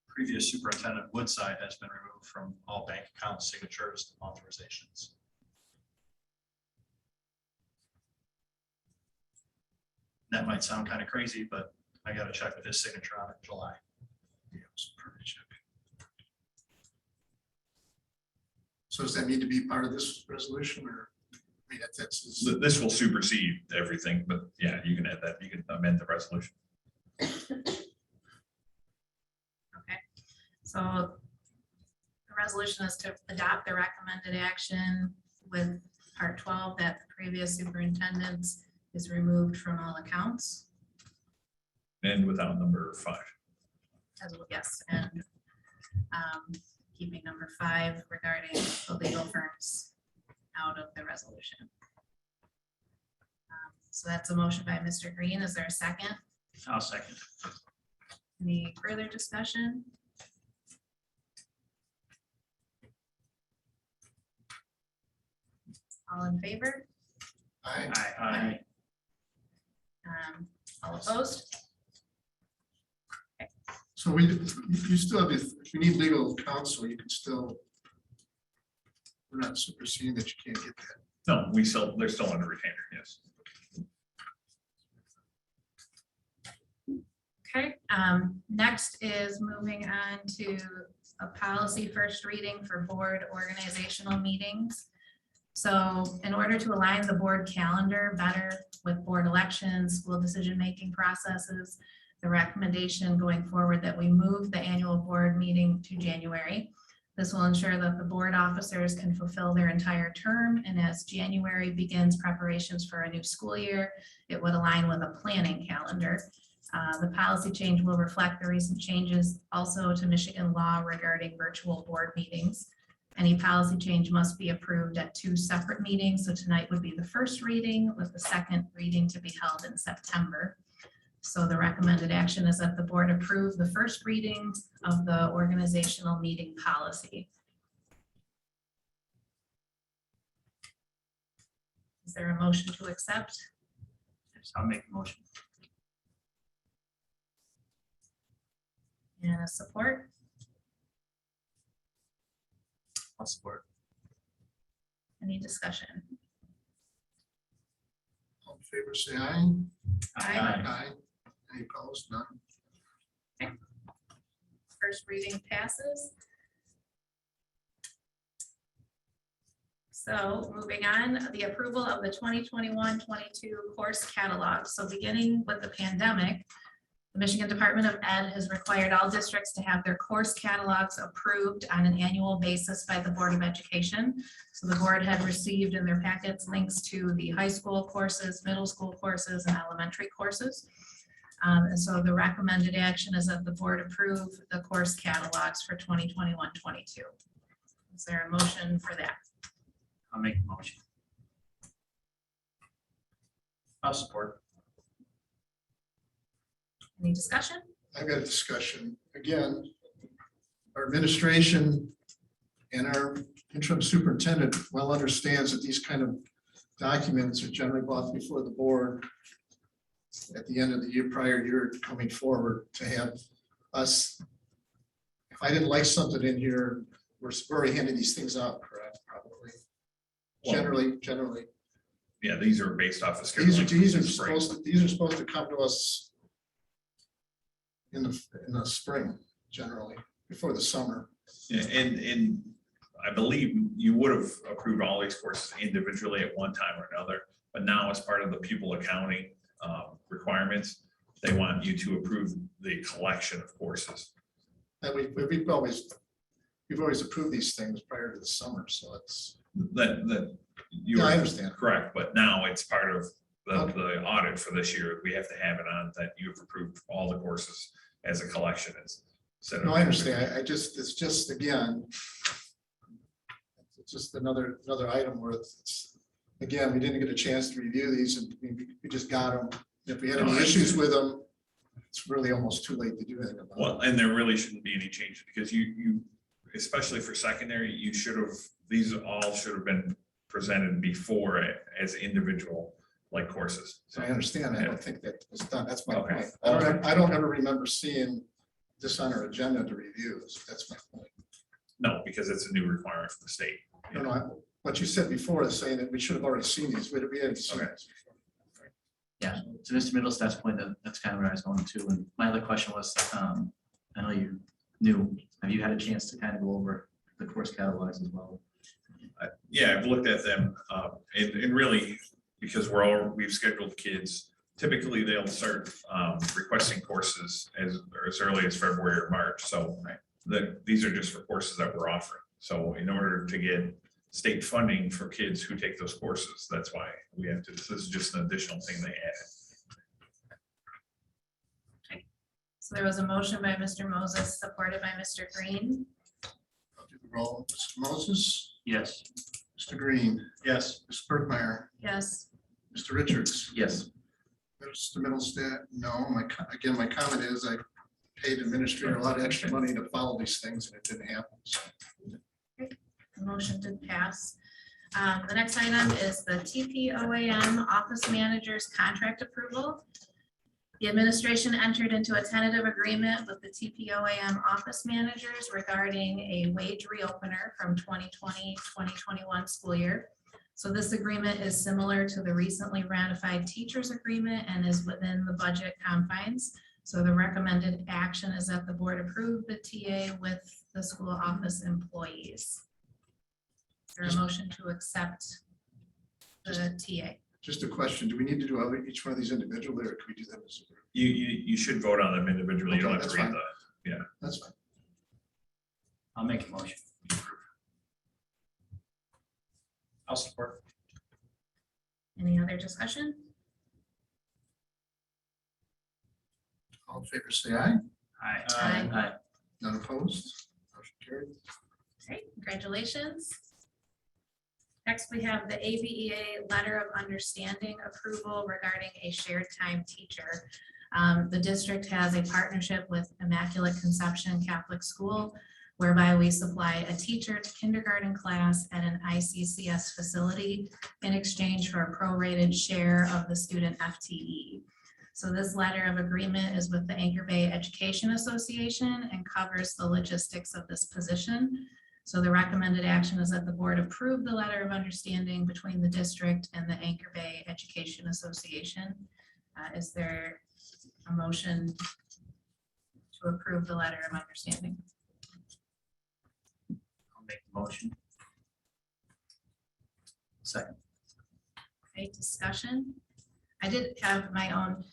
previous Superintendent Woodside has been removed from all bank accounts, signatures, and authorizations. That might sound kind of crazy, but I got to check with his signature on it in July. Yeah, it's a perfect check. So does that need to be part of this resolution, or? I mean, that's. This will supersede everything, but yeah, you can add that. You can amend the resolution. Okay, so the resolution is to adopt the recommended action with part 12 that the previous superintendent is removed from all accounts. And without number 5. As well, yes, and keeping number 5 regarding the legal firms out of the resolution. So that's a motion by Mr. Green. Is there a second? I'll second. Any further discussion? All in favor? Aye. All opposed? So you still have, if you need legal counsel, you can still. We're not superseding that you can't get that. No, they're still under retainer, yes. Okay, next is moving on to a policy first reading for board organizational meetings. So in order to align the board calendar better with board elections, school decision-making processes, the recommendation going forward that we move the annual board meeting to January. This will ensure that the board officers can fulfill their entire term, and as January begins preparations for a new school year, it would align with a planning calendar. The policy change will reflect the recent changes also to Michigan law regarding virtual board meetings. Any policy change must be approved at 2 separate meetings. So tonight would be the first reading, with the second reading to be held in September. So the recommended action is that the board approve the first reading of the organizational meeting policy. Is there a motion to accept? I'll make a motion. And a support? I'll support. Any discussion? All in favor, say aye. Aye. Aye. Any opposed? None. First reading passes. So moving on, the approval of the 2021-22 course catalog. So beginning with the pandemic, the Michigan Department of Ed has required all districts to have their course catalogs approved on an annual basis by the Board of Education. So the board had received in their packets links to the high school courses, middle school courses, and elementary courses. And so the recommended action is that the board approve the course catalogs for 2021-22. Is there a motion for that? I'll make a motion. I'll support. Any discussion? I've got a discussion. Again, our administration and our interim superintendent well understands that these kind of documents are generally brought before the board at the end of the year, prior year coming forward, to have us. If I didn't like something in here, we're already handing these things out, correct? Probably. Generally. Yeah, these are based off of. These scheduling are in the spring. supposed to come to us in the spring, generally, before the summer. Yeah, and I believe you would have approved all these courses individually at one time or another, but now as part of the pupil accounting requirements, they want you to approve the collection of courses. And we've always approved these things prior to the summer, so it's, That you yeah, I are understand. correct, but now it's part of the audit for this year. We have to have it on that you've approved all the courses as a collection. Instead of- No, I understand. It's just, again, it's just another item where again, we didn't get a chance to review these and we just got them. If we had any issues with them, it's really almost too late to do anything about it. Well, and there really shouldn't be any change because you, especially for secondary, you should have, these all should have been presented before as individual like courses. So I understand. I don't think that was done. That's my Okay. point. I don't ever remember seeing this on our agenda to review. That's my point. No, because it's a new requirement from the state. No, what you said before is saying that we should have already seen these. We hadn't seen Okay. this before. Yeah, to Mr. Middlestaff's point, that's kind of where I was going to. And my other question was, I know you knew, have you had a chance to kind of go over the course catalogs as well? Yeah, I've looked at them, and really, because we've scheduled kids, typically they'll start requesting courses as early as February or March, so these are just for courses that we're offering. So in order to get state funding for kids who take those courses, that's why we have to, this is just an additional thing they added. So there was a motion by Mr. Moses, supported by Mr. Green. I'll do the roll. Mr. Moses, Yes. Mr. Green, Yes. Mr. Bergmeyer, Yes. Mr. Richards, Yes. Mr. Middlestat. No, my comment is I paid administrator a lot of extra money to follow these things and it didn't happen. So, The motion did pass. The next item is the TPOAM Office Manager's Contract Approval. The administration entered into a tentative agreement with the TPOAM Office Managers regarding a wage reopener from 2020-2021 school year. So this agreement is similar to the recently ratified teachers agreement and is within the budget confines. So the recommended action is that the board approve the TA with the school office employees. Is there a motion to accept the TA? just a question. Do we need to do each one of these individually or can we do them as a group? You should vote on them individually. You don't Okay, have to that's read fine. the, That's fine. I'll make a motion. I'll support. Any other discussion? All in favor, say aye. Aye. Aye. None opposed. Motion carried. Great, congratulations. Next, we have the ABEA Letter of Understanding Approval regarding a shared time teacher. The district has a partnership with Immaculate Conception Catholic School, whereby we supply a teacher to kindergarten class at an ICCS facility in exchange for a prorated share of the student FTE. So this letter of agreement is with the Anchor Bay Education Association and covers the logistics of this position. So the recommended action is that the board approve the letter of understanding between the district and the Anchor Bay Education Association. Is there a motion to approve the letter of understanding? I'll make the motion. Second. Okay, discussion. I did have my own,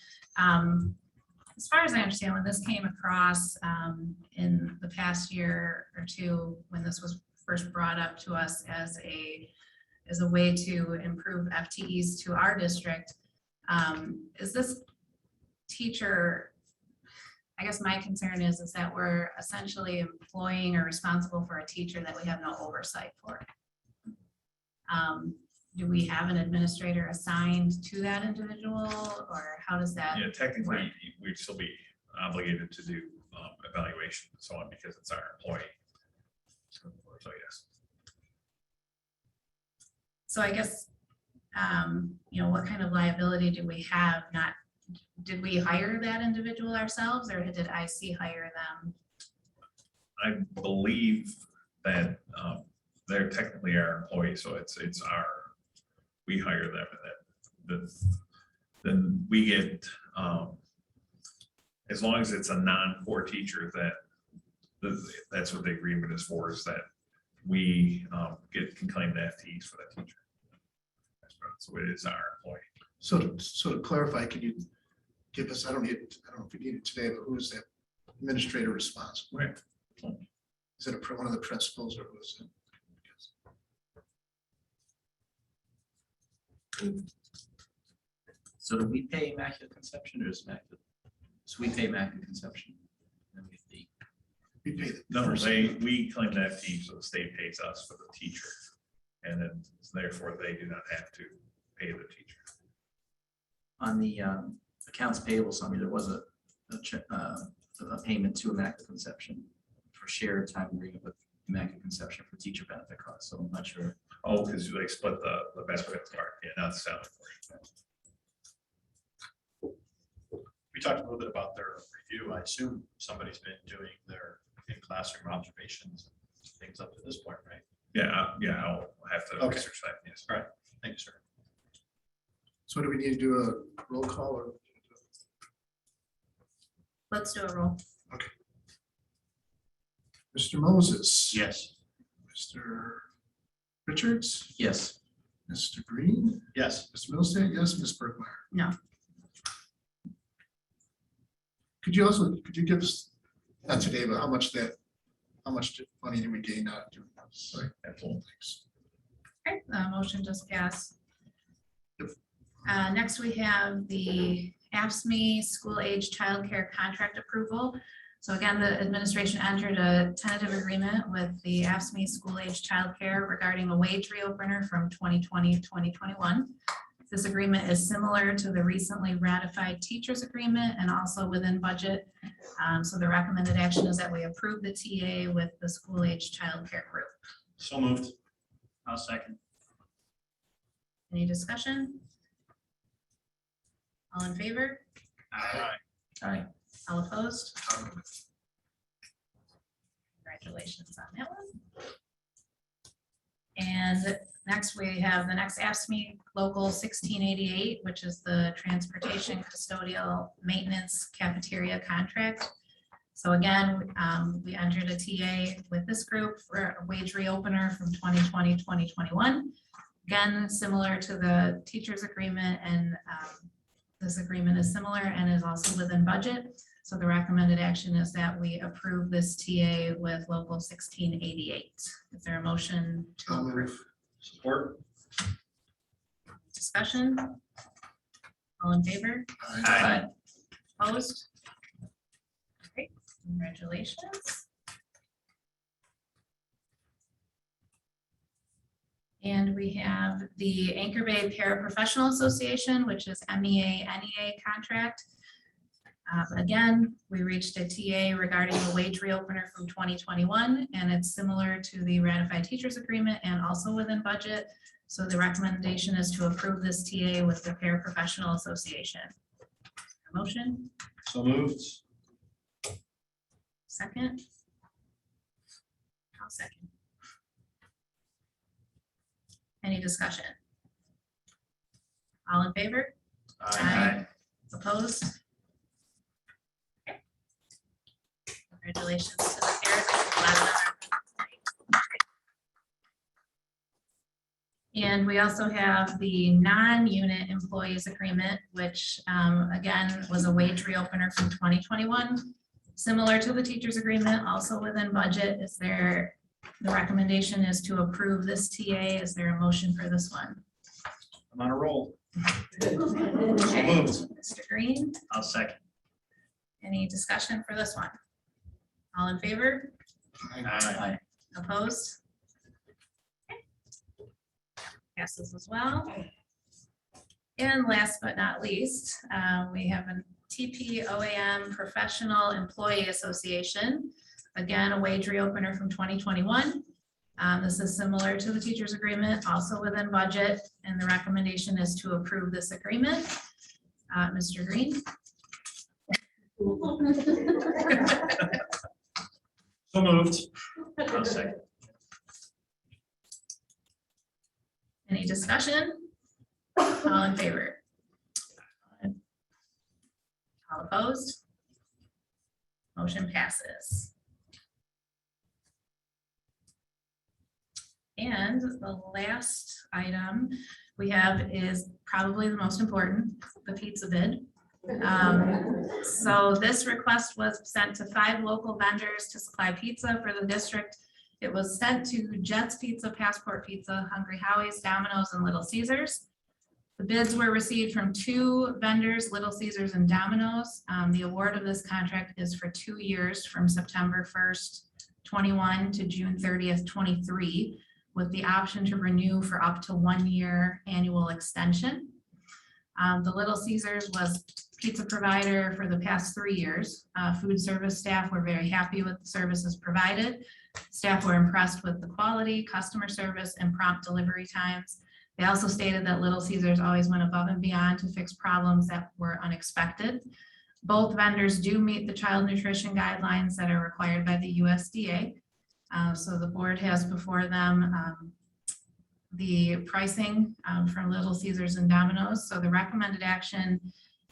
as far as I understand, when this came across in the past year or two, when this was first brought up to us as a way to improve FTEs to our district, is this teacher, I guess my concern is that we're essentially employing or responsible for a teacher that we have no oversight for. Do we have an administrator assigned to that individual, or how does that? yeah, technically, we'd still be obligated to do evaluation and so on because it's our employee. So yes. So I guess, what kind of liability do we have? Did we hire that individual ourselves, or did IC hire them? I believe that they're technically our employee, so it's we hire them and then we get, as long as it's a non-core teacher, that's what the agreement is for, is that we can claim the FTEs for that teacher. So it is our employee. So to clarify, could you give us, I don't know if we need it today, but who is that administrator responsible? Right. Is it one of the principals or was it? So do we pay Immaculate Conception or is Immaculate? So we pay Immaculate Conception. And then we fee. We pay the No, first. we claim that fee, so the state pays us for the teacher. And then therefore they do not have to pay the teacher. On the accounts payable summary, there was a payment to Immaculate Conception for shared time agreement with Immaculate Conception for teacher benefit costs. So I'm not sure. Oh, because they split the benefit part, yeah, not the salary part. We talked a little bit about their review. I assume somebody's been doing their in-classroom observations, things up to this point, right? Yeah, yeah, I'll have to Okay. research that, yes. All right, thank you, sir. So do we need to do a roll call or? Let's do a roll. Mr. Moses? Yes. Mr. Richards? Yes. Mr. Green? Yes. Mr. Middlestate? Yes. Ms. Burkmeyer? No. Could you give us, not today, but how much money do we gain out of doing this? Sorry. Thanks. Okay, motion just passed. Yep. Next, we have the AFSCME school age childcare contract approval. So again, the administration entered a tentative agreement with the AFSCME school age childcare regarding a wage reopener from 2020 to 2021. This agreement is similar to the recently ratified teachers agreement and also within budget. So the recommended action is that we approve the TA with the school age childcare group. So moved. I'll second. Any discussion? All in favor? Aye. All opposed? Congratulations on that one. And next we have the next AFSCME Local 1688, which is the transportation custodial maintenance cafeteria contract. So again, we entered a TA with this group for a wage reopener from 2020, 2021. Again, similar to the teachers agreement, and this agreement is similar and is also within budget. So the recommended action is that we approve this TA with Local 1688. Is there a motion to I'll approve? move. Support. Discussion? All in favor? Aye. Opposed? Great, congratulations. And we have the Anchor Bay Paraprofessional Association, which is MEA-NEA contract. Again, we reached a TA regarding a wage reopener from 2021, and it's similar to the ratified teachers agreement and also within budget. So the recommendation is to approve this TA with the Paraprofessional Association. Motion, So moved. second? I'll second. Any discussion? All in favor? Aye. Opposed? Okay. Congratulations to the pairs. And we also have the non-unit employees agreement, which again was a wage reopener from 2021. Similar to the teachers agreement, also within budget. Is there, the recommendation is to approve this TA. Is there a motion for this one? I'm on a roll. Okay. moved. Mr. Green, I'll second. any discussion for this one? All in favor? Aye. Opposed? Okay. Passes as well. And last but not least, we have a TPOM Professional Employee Association. Again, a wage reopener from 2021. This is similar to the teachers agreement, also within budget, and the recommendation is to approve this agreement. Mr. Green? So moved. I'll second. Any discussion? All in favor? All opposed? Motion passes. And the last item we have is probably the most important, the pizza bid. So this request was sent to 5 local vendors to supply pizza for the district. It was sent to Jets Pizza, Passport Pizza, Hungry Howie's, Domino's, and Little Caesars. The bids were received from 2 vendors, Little Caesars and Domino's. The award of this contract is for 2 years from September 1st, 21 to June 30th, 23, with the option to renew for up to 1 year annual extension. The Little Caesars was pizza provider for the past 3 years. Food service staff were very happy with the services provided. Staff were impressed with the quality, customer service, and prompt delivery times. They also stated that Little Caesars always went above and beyond to fix problems that were unexpected. Both vendors do meet the child nutrition guidelines that are required by the USDA. So the board has before them the pricing from Little Caesars and Domino's. So the recommended action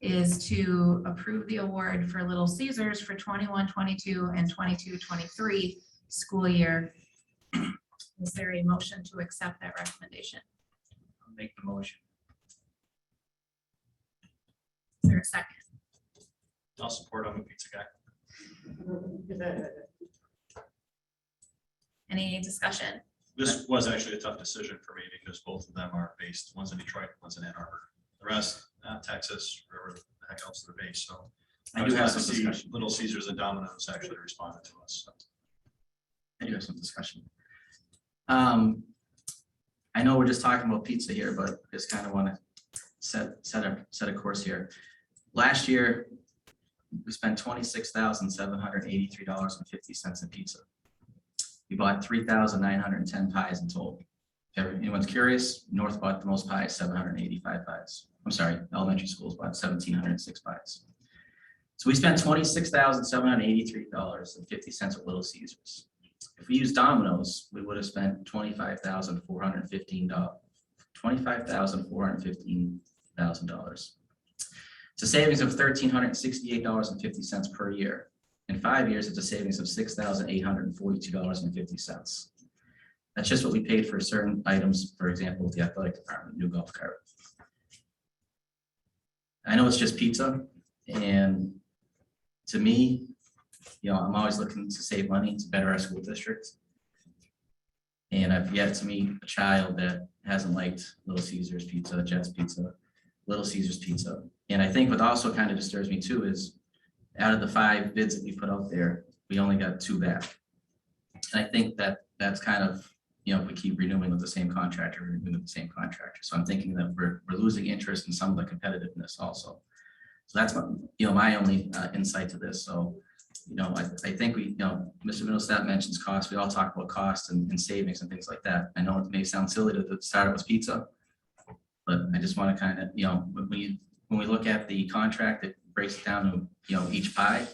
is to approve the award for Little Caesars for 21-22 and 22-23 school year. Is there a motion to accept that recommendation? I'll make the motion. Is there a second? I'll support. I'm a pizza guy. Any discussion? This was actually a tough decision for me because both of them are based, one's in Detroit, one's in Ann Arbor. The rest, Texas, wherever the heck else they're based, so. I was do have glad to some see discussion. Little Caesars and Domino's actually responded to us. So. I do have some discussion. I know we're just talking about pizza here, but just kind of want to set a course here. Last year, we spent $26,783.50 in pizza. We bought 3,910 pies in total. If anyone's curious, North bought the most pies, 785 pies. I'm sorry, elementary schools bought 1,706 pies. So we spent $26,783.50 at Little Caesars. If we used Domino's, we would have spent $25,415,000. It's a savings of $1,368.50 per year. In 5 years, it's a savings of $6,842.50. That's just what we paid for certain items, for example, the athletic department, new golf cart. I know it's just pizza, and to me, I'm always looking to save money to better our school district. And I've yet to meet a child that hasn't liked Little Caesars pizza, Jets Pizza, Little Caesars pizza. And I think what also kind of disturbs me too is out of the 5 bids that we put out there, we only got 2 back. And I think that's kind of, if we keep renewing with the same contractor, we're renewing with the same contractor. So I'm thinking that we're losing interest in some of the competitiveness also. So that's what, my only insight to this. So, I think we, Mr. Middlestat mentions cost. We all talk about cost and savings and things like that. I know it may sound silly to start with pizza, but I just want to kind of, when we look at the contract, it breaks it down to, each pie.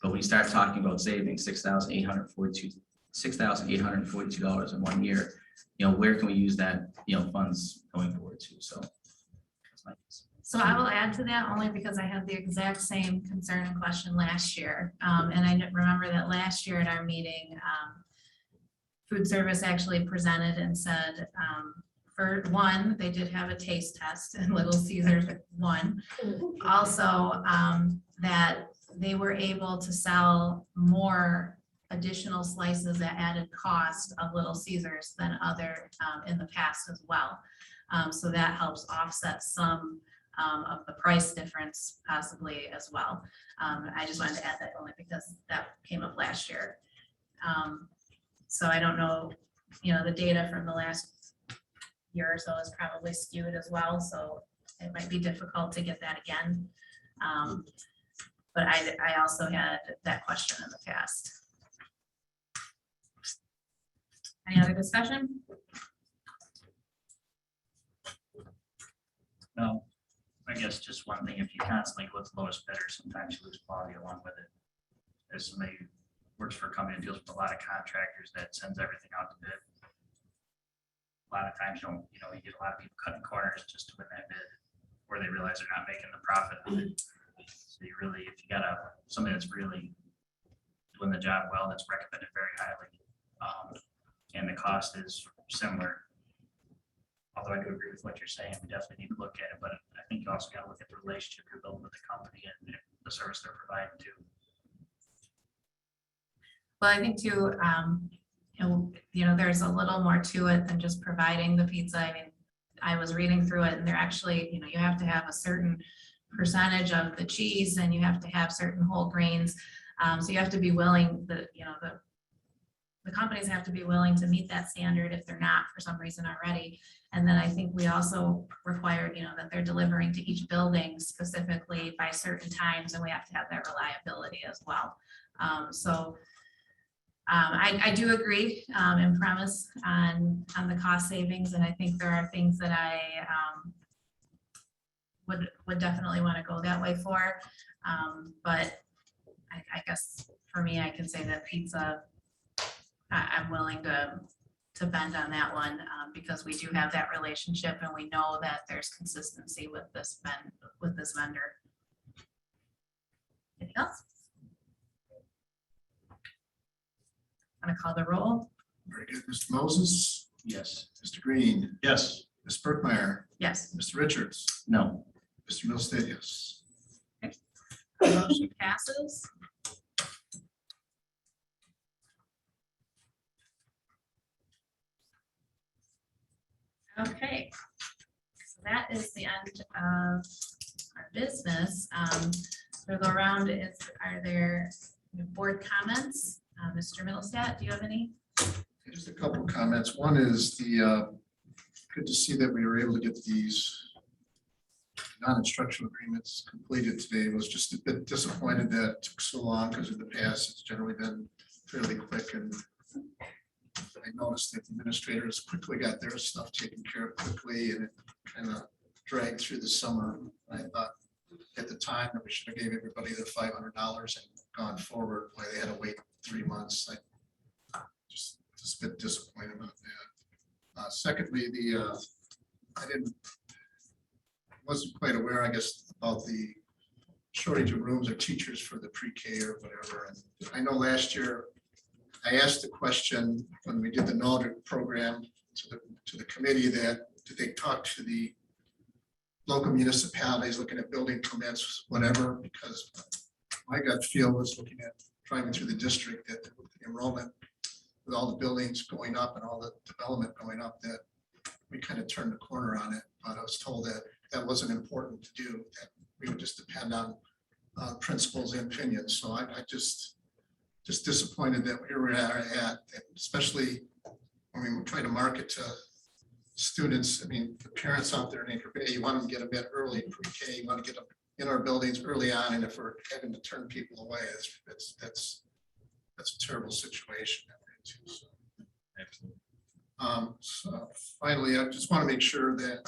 But when you start talking about saving $6,842 in 1 year, where can we use that, funds going forward to? So that's my piece. So I will add to that only because I had the exact same concern and question last year. And I remember that last year at our meeting, food service actually presented and said, for one, they did have a taste test and Little Caesars won. Also, that they were able to sell more additional slices at added cost of Little Caesars than other in the past as well. So that helps offset some of the price difference possibly as well. I just wanted to add that only because that came up last year. So I don't know, the data from the last year or so is probably skewed as well. So it might be difficult to get that again. But I also had that question in the past. Any other discussion? No, I guess just one thing, if you constantly go with the lowest bidder, sometimes you lose quality along with it. As somebody who works for a company and deals with a lot of contractors that sends everything out to bid. A lot of times you get a lot of people cutting corners just to win that bid, where they realize they're not making the profit on it. So you really, if you got somebody that's really doing the job well, that's recommended very highly, and the cost is similar. Although I do agree with what you're saying, we definitely need to look at it, but I think you also gotta look at the relationship you're building with the company and the service they're providing too. Well, I think too, there's a little more to it than just providing the pizza. I mean, I was reading through it and they're actually, you have to have a certain percentage of the cheese and you have to have certain whole grains. So you have to be willing, the companies have to be willing to meet that standard if they're not for some reason already. And then I think we also required, that they're delivering to each building specifically by certain times, and we have to have that reliability as well. I do agree in premise on the cost savings, and I think there are things that I would definitely want to go that way for. But I guess for me, I can say that pizza, I'm willing to bend on that one because we do have that relationship and we know that there's consistency with this vendor. Anything else? I'm gonna call the roll. Very good. Mr. Moses, Yes. Mr. Green, Yes. Ms. Burkmeyer, Yes. Mr. Richards, No. Mr. Middlestate, yes. Motion passes. Okay, so that is the end of our business. We'll go around. Are there board comments? Mr. Middlestat, do you have any? Just a couple of comments. One is good to see that we were able to get these non-instructional agreements completed today. Was just a bit disappointed that it took so long because in the past it's generally been fairly quick, and I noticed that the administrators quickly got their stuff taken care of quickly, and it kind of dragged through the summer. I thought at the time that we should have gave everybody their $500 and gone forward, why they had to wait 3 months. I just a bit disappointed about that. Secondly, wasn't quite aware, I guess, about the shortage of rooms or teachers for the pre-K or whatever. And I know last year I asked the question when we did the NonUnit program to the committee that did they talk to the local municipalities looking at building permits, whatever, because my gut feel was looking at driving through the district that the enrollment with all the buildings going up and all the development going up, that we kind of turned the corner on it. But I was told that that wasn't important to do, that we would just depend on principals and opinions. So I just disappointed that we were at, especially when we try to market to students. I mean, the parents out there in Anchor Bay, you want them to get a bit early pre-K, you want to get them in our buildings early on, and if we're having to turn people away, that's a terrible situation. So, Absolutely. so finally, I just want to make sure that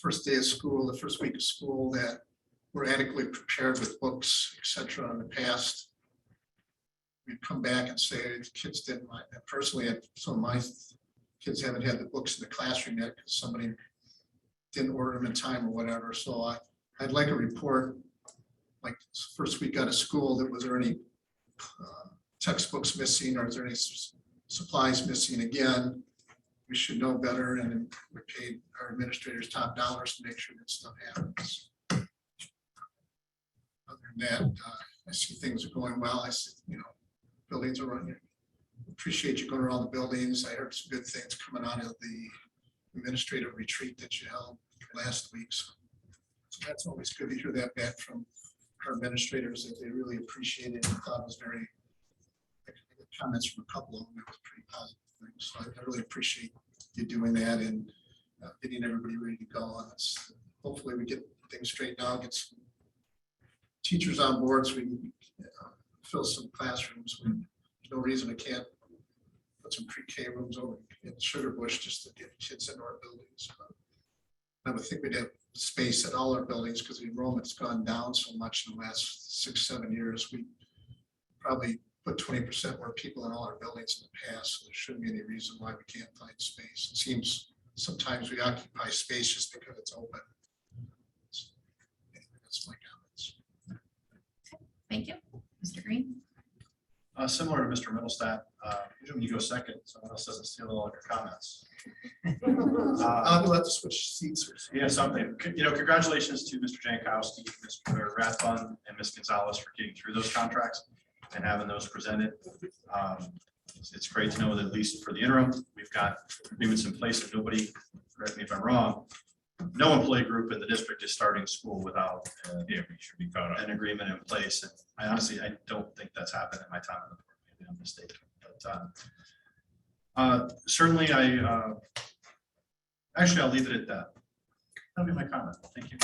first day of school, the first week of school, that we're adequately prepared with books, etc. In the past, we'd come back and say the kids didn't like that. Personally, some of my kids haven't had the books in the classroom yet because somebody didn't order them in time or whatever. So I'd like a report, like first week out of school, that was there any textbooks missing, or is there any supplies missing? Again, we should know better, and we paid our administrators top dollars to make sure that stuff happens. Other than that, I see things are going well. I see, buildings are running. Appreciate you going around the buildings. I heard some good things coming out of the administrative retreat that you held last week. So that's always good to hear that back from our administrators, that they really appreciated it. I thought it was very, comments from a couple of them, it was pretty positive things. So I really appreciate you doing that and getting everybody ready to go. And hopefully we get things straightened out, get some teachers on board so we can fill some classrooms. There's no reason I can't put some pre-K rooms over in Sugar Bush just to get kids into our buildings. But I would think we'd have space at all our buildings because the enrollment's gone down so much in the last 6-7 years. We probably put 20% more people in all our buildings in the past, so there shouldn't be any reason why we can't find space. It seems sometimes we occupy space just because it's open. So, anyway, that's my comments. Thank you. Mr. Green? Similar to Mr. Middlestat, usually when you go second, someone else doesn't steal all of your comments. I'll have to switch seats. Yeah, something, congratulations to Mr. Jankowski, Mr. Rathbun, and Ms. Gonzalez for getting through those contracts and having those presented. It's great to know that at least for the interim, we've got agreements in place and nobody, correct me if I'm wrong, no employee group in the district is starting school without Yeah, we should be caught up. an agreement in place. And I honestly, I don't think that's happened in my time on the board. Maybe I'm mistaken. But certainly actually, I'll leave it at that. That'll be my comment. Thank you.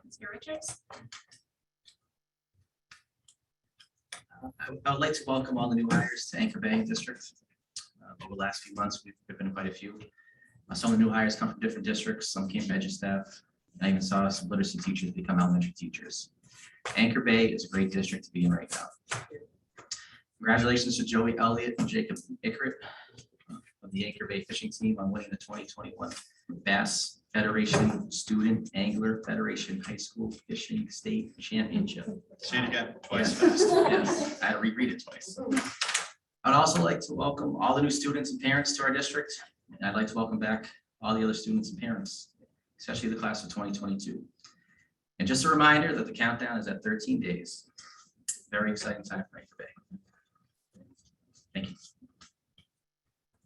Mr. Richards? I would like to welcome all the new hires to Anchor Bay District. Over the last few months, we've been quite a few. Some of the new hires come from different districts. Some came from Edge staff. I even saw some literacy teachers become elementary teachers. Anchor Bay is a great district to be in right now. Congratulations to Joey Elliott and Jacob Ickert of the Anchor Bay fishing team on winning the 2021 Bass Federation Student Angler Federation High School Fishing State Championship. Say it again twice Yes. fast. Yes, I had to reread it twice. I'd also like to welcome all the new students and parents to our district. And I'd like to welcome back all the other students and parents, especially the class of 2022. And just a reminder that the countdown is at 13 days. Very exciting time for Anchor Bay. Thank you.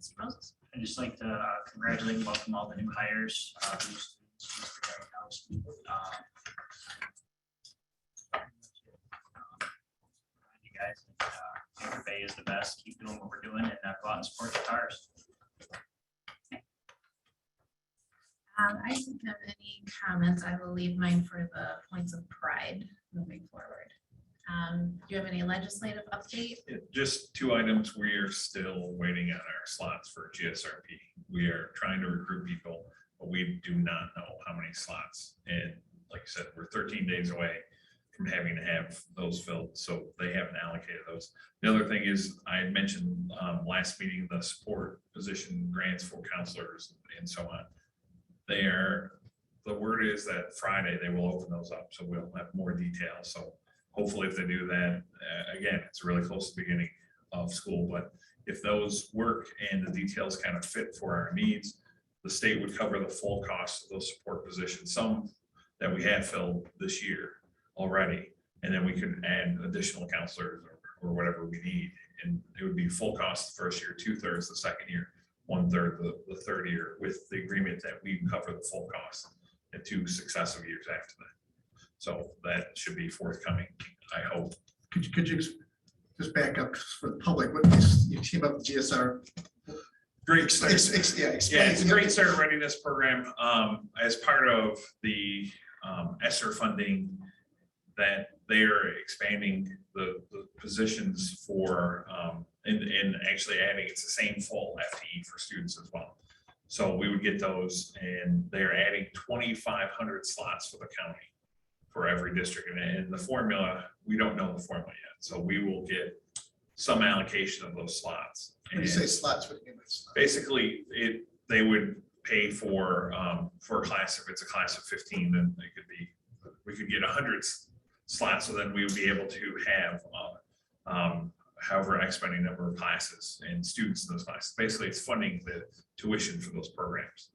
Mr. Moses? I'd just like to congratulate and welcome all the new hires. New students, Mr. Jankowski, you guys, Anchor Bay is the best. Keep doing what we're doing and go out and support the cars. I don't have any comments. I will leave mine for the points of pride moving forward. Do you have any legislative update? Just 2 items. We are still waiting on our slots for GSRP. We are trying to recruit people, but we do not know how many slots. And like I said, we're 13 days away from having to have those filled, so they haven't allocated those. The other thing is, I had mentioned last meeting, the support position grants for counselors and so on. The word is that Friday they will open those up, so we'll have more details. So hopefully if they do that, again, it's really close to the beginning of school, but if those work and the details kind of fit for our needs, the state would cover the full cost of those support positions, some that we have filled this year already, and then we could add additional counselors or whatever we need. And it would be full cost the first year, 2/3 the second year, 1/3 the third year, with the agreement that we cover the full cost in 2 successive years after that. So that should be forthcoming, I hope. Could you just back up for the public, what you came up with GSR? Great start. Yeah, Yeah, it's a great start readiness program as part of the ESSER funding that they are expanding the positions for and actually adding, it's the same full FTE for students as well. So we would get those, and they're adding 2,500 slots for the county for every district. And the formula, we don't know the formula yet. So we will get some allocation of those slots. When you say slots, what do you mean by slots? Basically, they would pay for a class. If it's a class of 15, then they could be, we could get 100 slots. So then we would be able to have however X many number of classes and students in those classes. Basically, it's funding the tuition for those programs.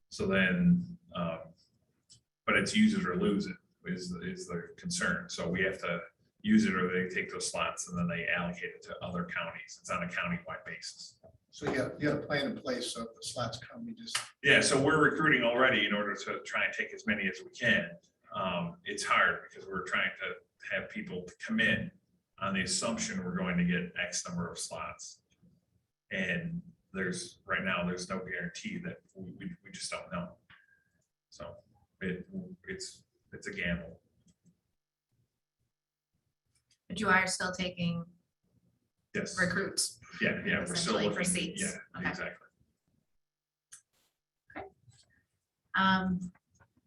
So then, but it's use it or lose it is the concern. So we have to use it, or they take those slots and then they allocate it to other counties. It's on a county-wide basis. So you got a plan in place, so if the slots come, you just. Yeah, so we're recruiting already in order to try and take as many as we can. It's hard because we're trying to have people come in on the assumption we're going to get X number of slots. And right now, there's no guarantee that we just don't know. So it's a gamble. But you are still taking Yes. recruits. Yeah, we're still Essentially for looking. seats. Yeah, Okay. exactly.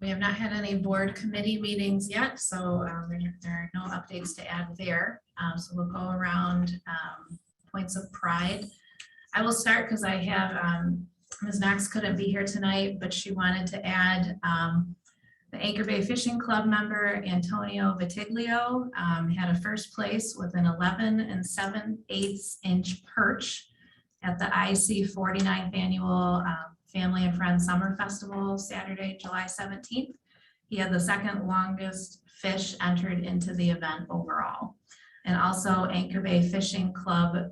We have not had any board committee meetings yet, so there are no updates to add there. So we'll go around points of pride. I will start because I have Ms. Knox couldn't be here tonight, but she wanted to add The Anchor Bay Fishing Club member Antonio Vitiglio had a first place with an 11 7/8 inch perch at the IC 49th Annual Family and Friends Summer Festival, Saturday, July 17th. He had the second longest fish entered into the event overall. And also Anchor Bay Fishing Club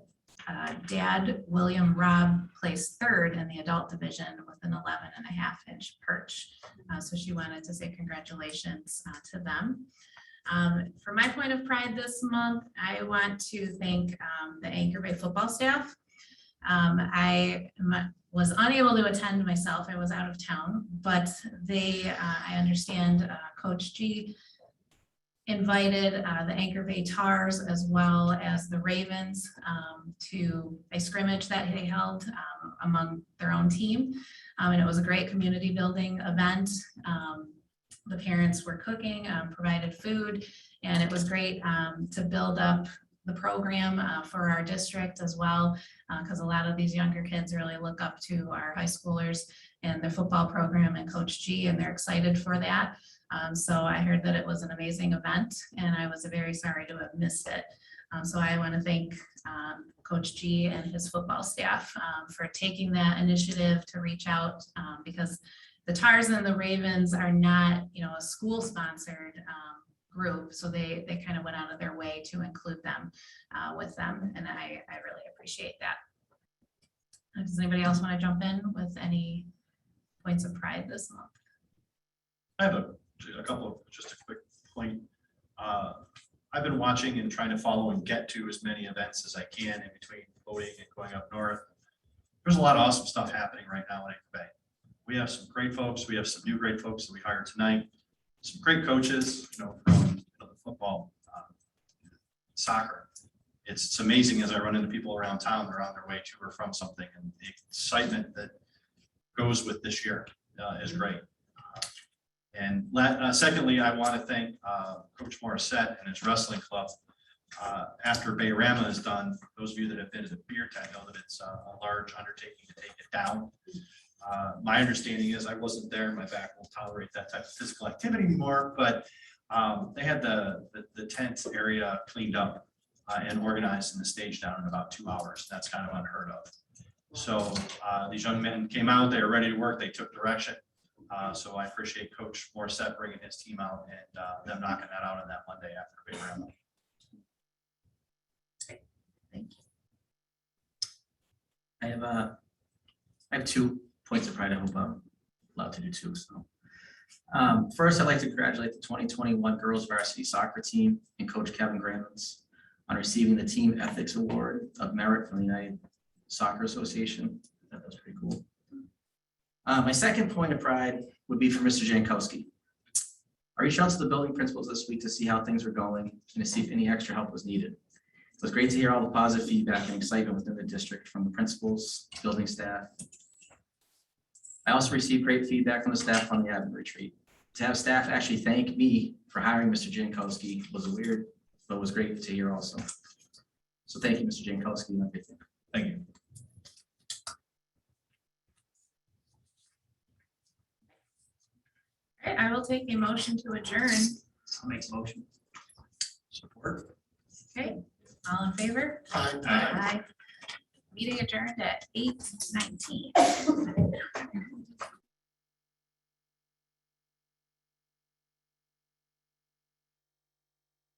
dad William Robb placed third in the adult division with an 11.5 inch perch. So she wanted to say congratulations to them. For my point of pride this month, I want to thank the Anchor Bay football staff. I was unable to attend myself. I was out of town, but I understand Coach G invited the Anchor Bay Tars as well as the Ravens to a scrimmage that they held among their own team. And it was a great community building event. The parents were cooking, provided food, and it was great to build up the program for our district as well, because a lot of these younger kids really look up to our high schoolers and their football program and Coach G, and they're excited for that. So I heard that it was an amazing event, and I was very sorry to have missed it. So I want to thank Coach G and his football staff for taking that initiative to reach out, because the Tars and the Ravens are not, a school-sponsored group, so they kind of went out of their way to include them with them, and I really appreciate that. Does anybody else want to jump in with any points of pride this month? I have a couple of, just a quick point. I've been watching and trying to follow and get to as many events as I can in between voting and going up north. There's a lot of awesome stuff happening right now in Anchor Bay. We have some great folks. We have some new great folks that we hired tonight. Some great coaches, from the football, soccer. It's amazing as I run into people around town, they're on their way to or from something, and the excitement that goes with this year is great. And secondly, I want to thank Coach Morissette and his wrestling club. After Bayrama is done, those of you that have been to the beer tent know that it's a large undertaking to take it down. My understanding is, I wasn't there, my back won't tolerate that type of physical activity anymore, but they had the tent area cleaned up and organized in the stage down in about 2 hours. That's kind of unheard of. So these young men came out, they were ready to work, they took direction. So I appreciate Coach Morissette bringing his team out and them knocking that out on that Monday after Bayrama. Thank you. I have 2 points of pride. I hope I'm allowed to do 2. So first, I'd like to congratulate the 2021 girls varsity soccer team and Coach Kevin Gramans on receiving the Team Ethics Award of Merit from the United Soccer Association. I thought that was pretty cool. My second point of pride would be for Mr. Jankowski. I reached out to the building principals this week to see how things were going and to see if any extra help was needed. It was great to hear all the positive feedback and excitement within the district from the principals, building staff. I also received great feedback from the staff on the admin retreat. To have staff actually thank me for hiring Mr. Jankowski was weird, but was great to hear also. So thank you, Mr. Jankowski. Thank you. All right, I will take a motion to adjourn. I'll make a motion. Support. Okay, all in favor? Aye. Meeting adjourned at 8:19.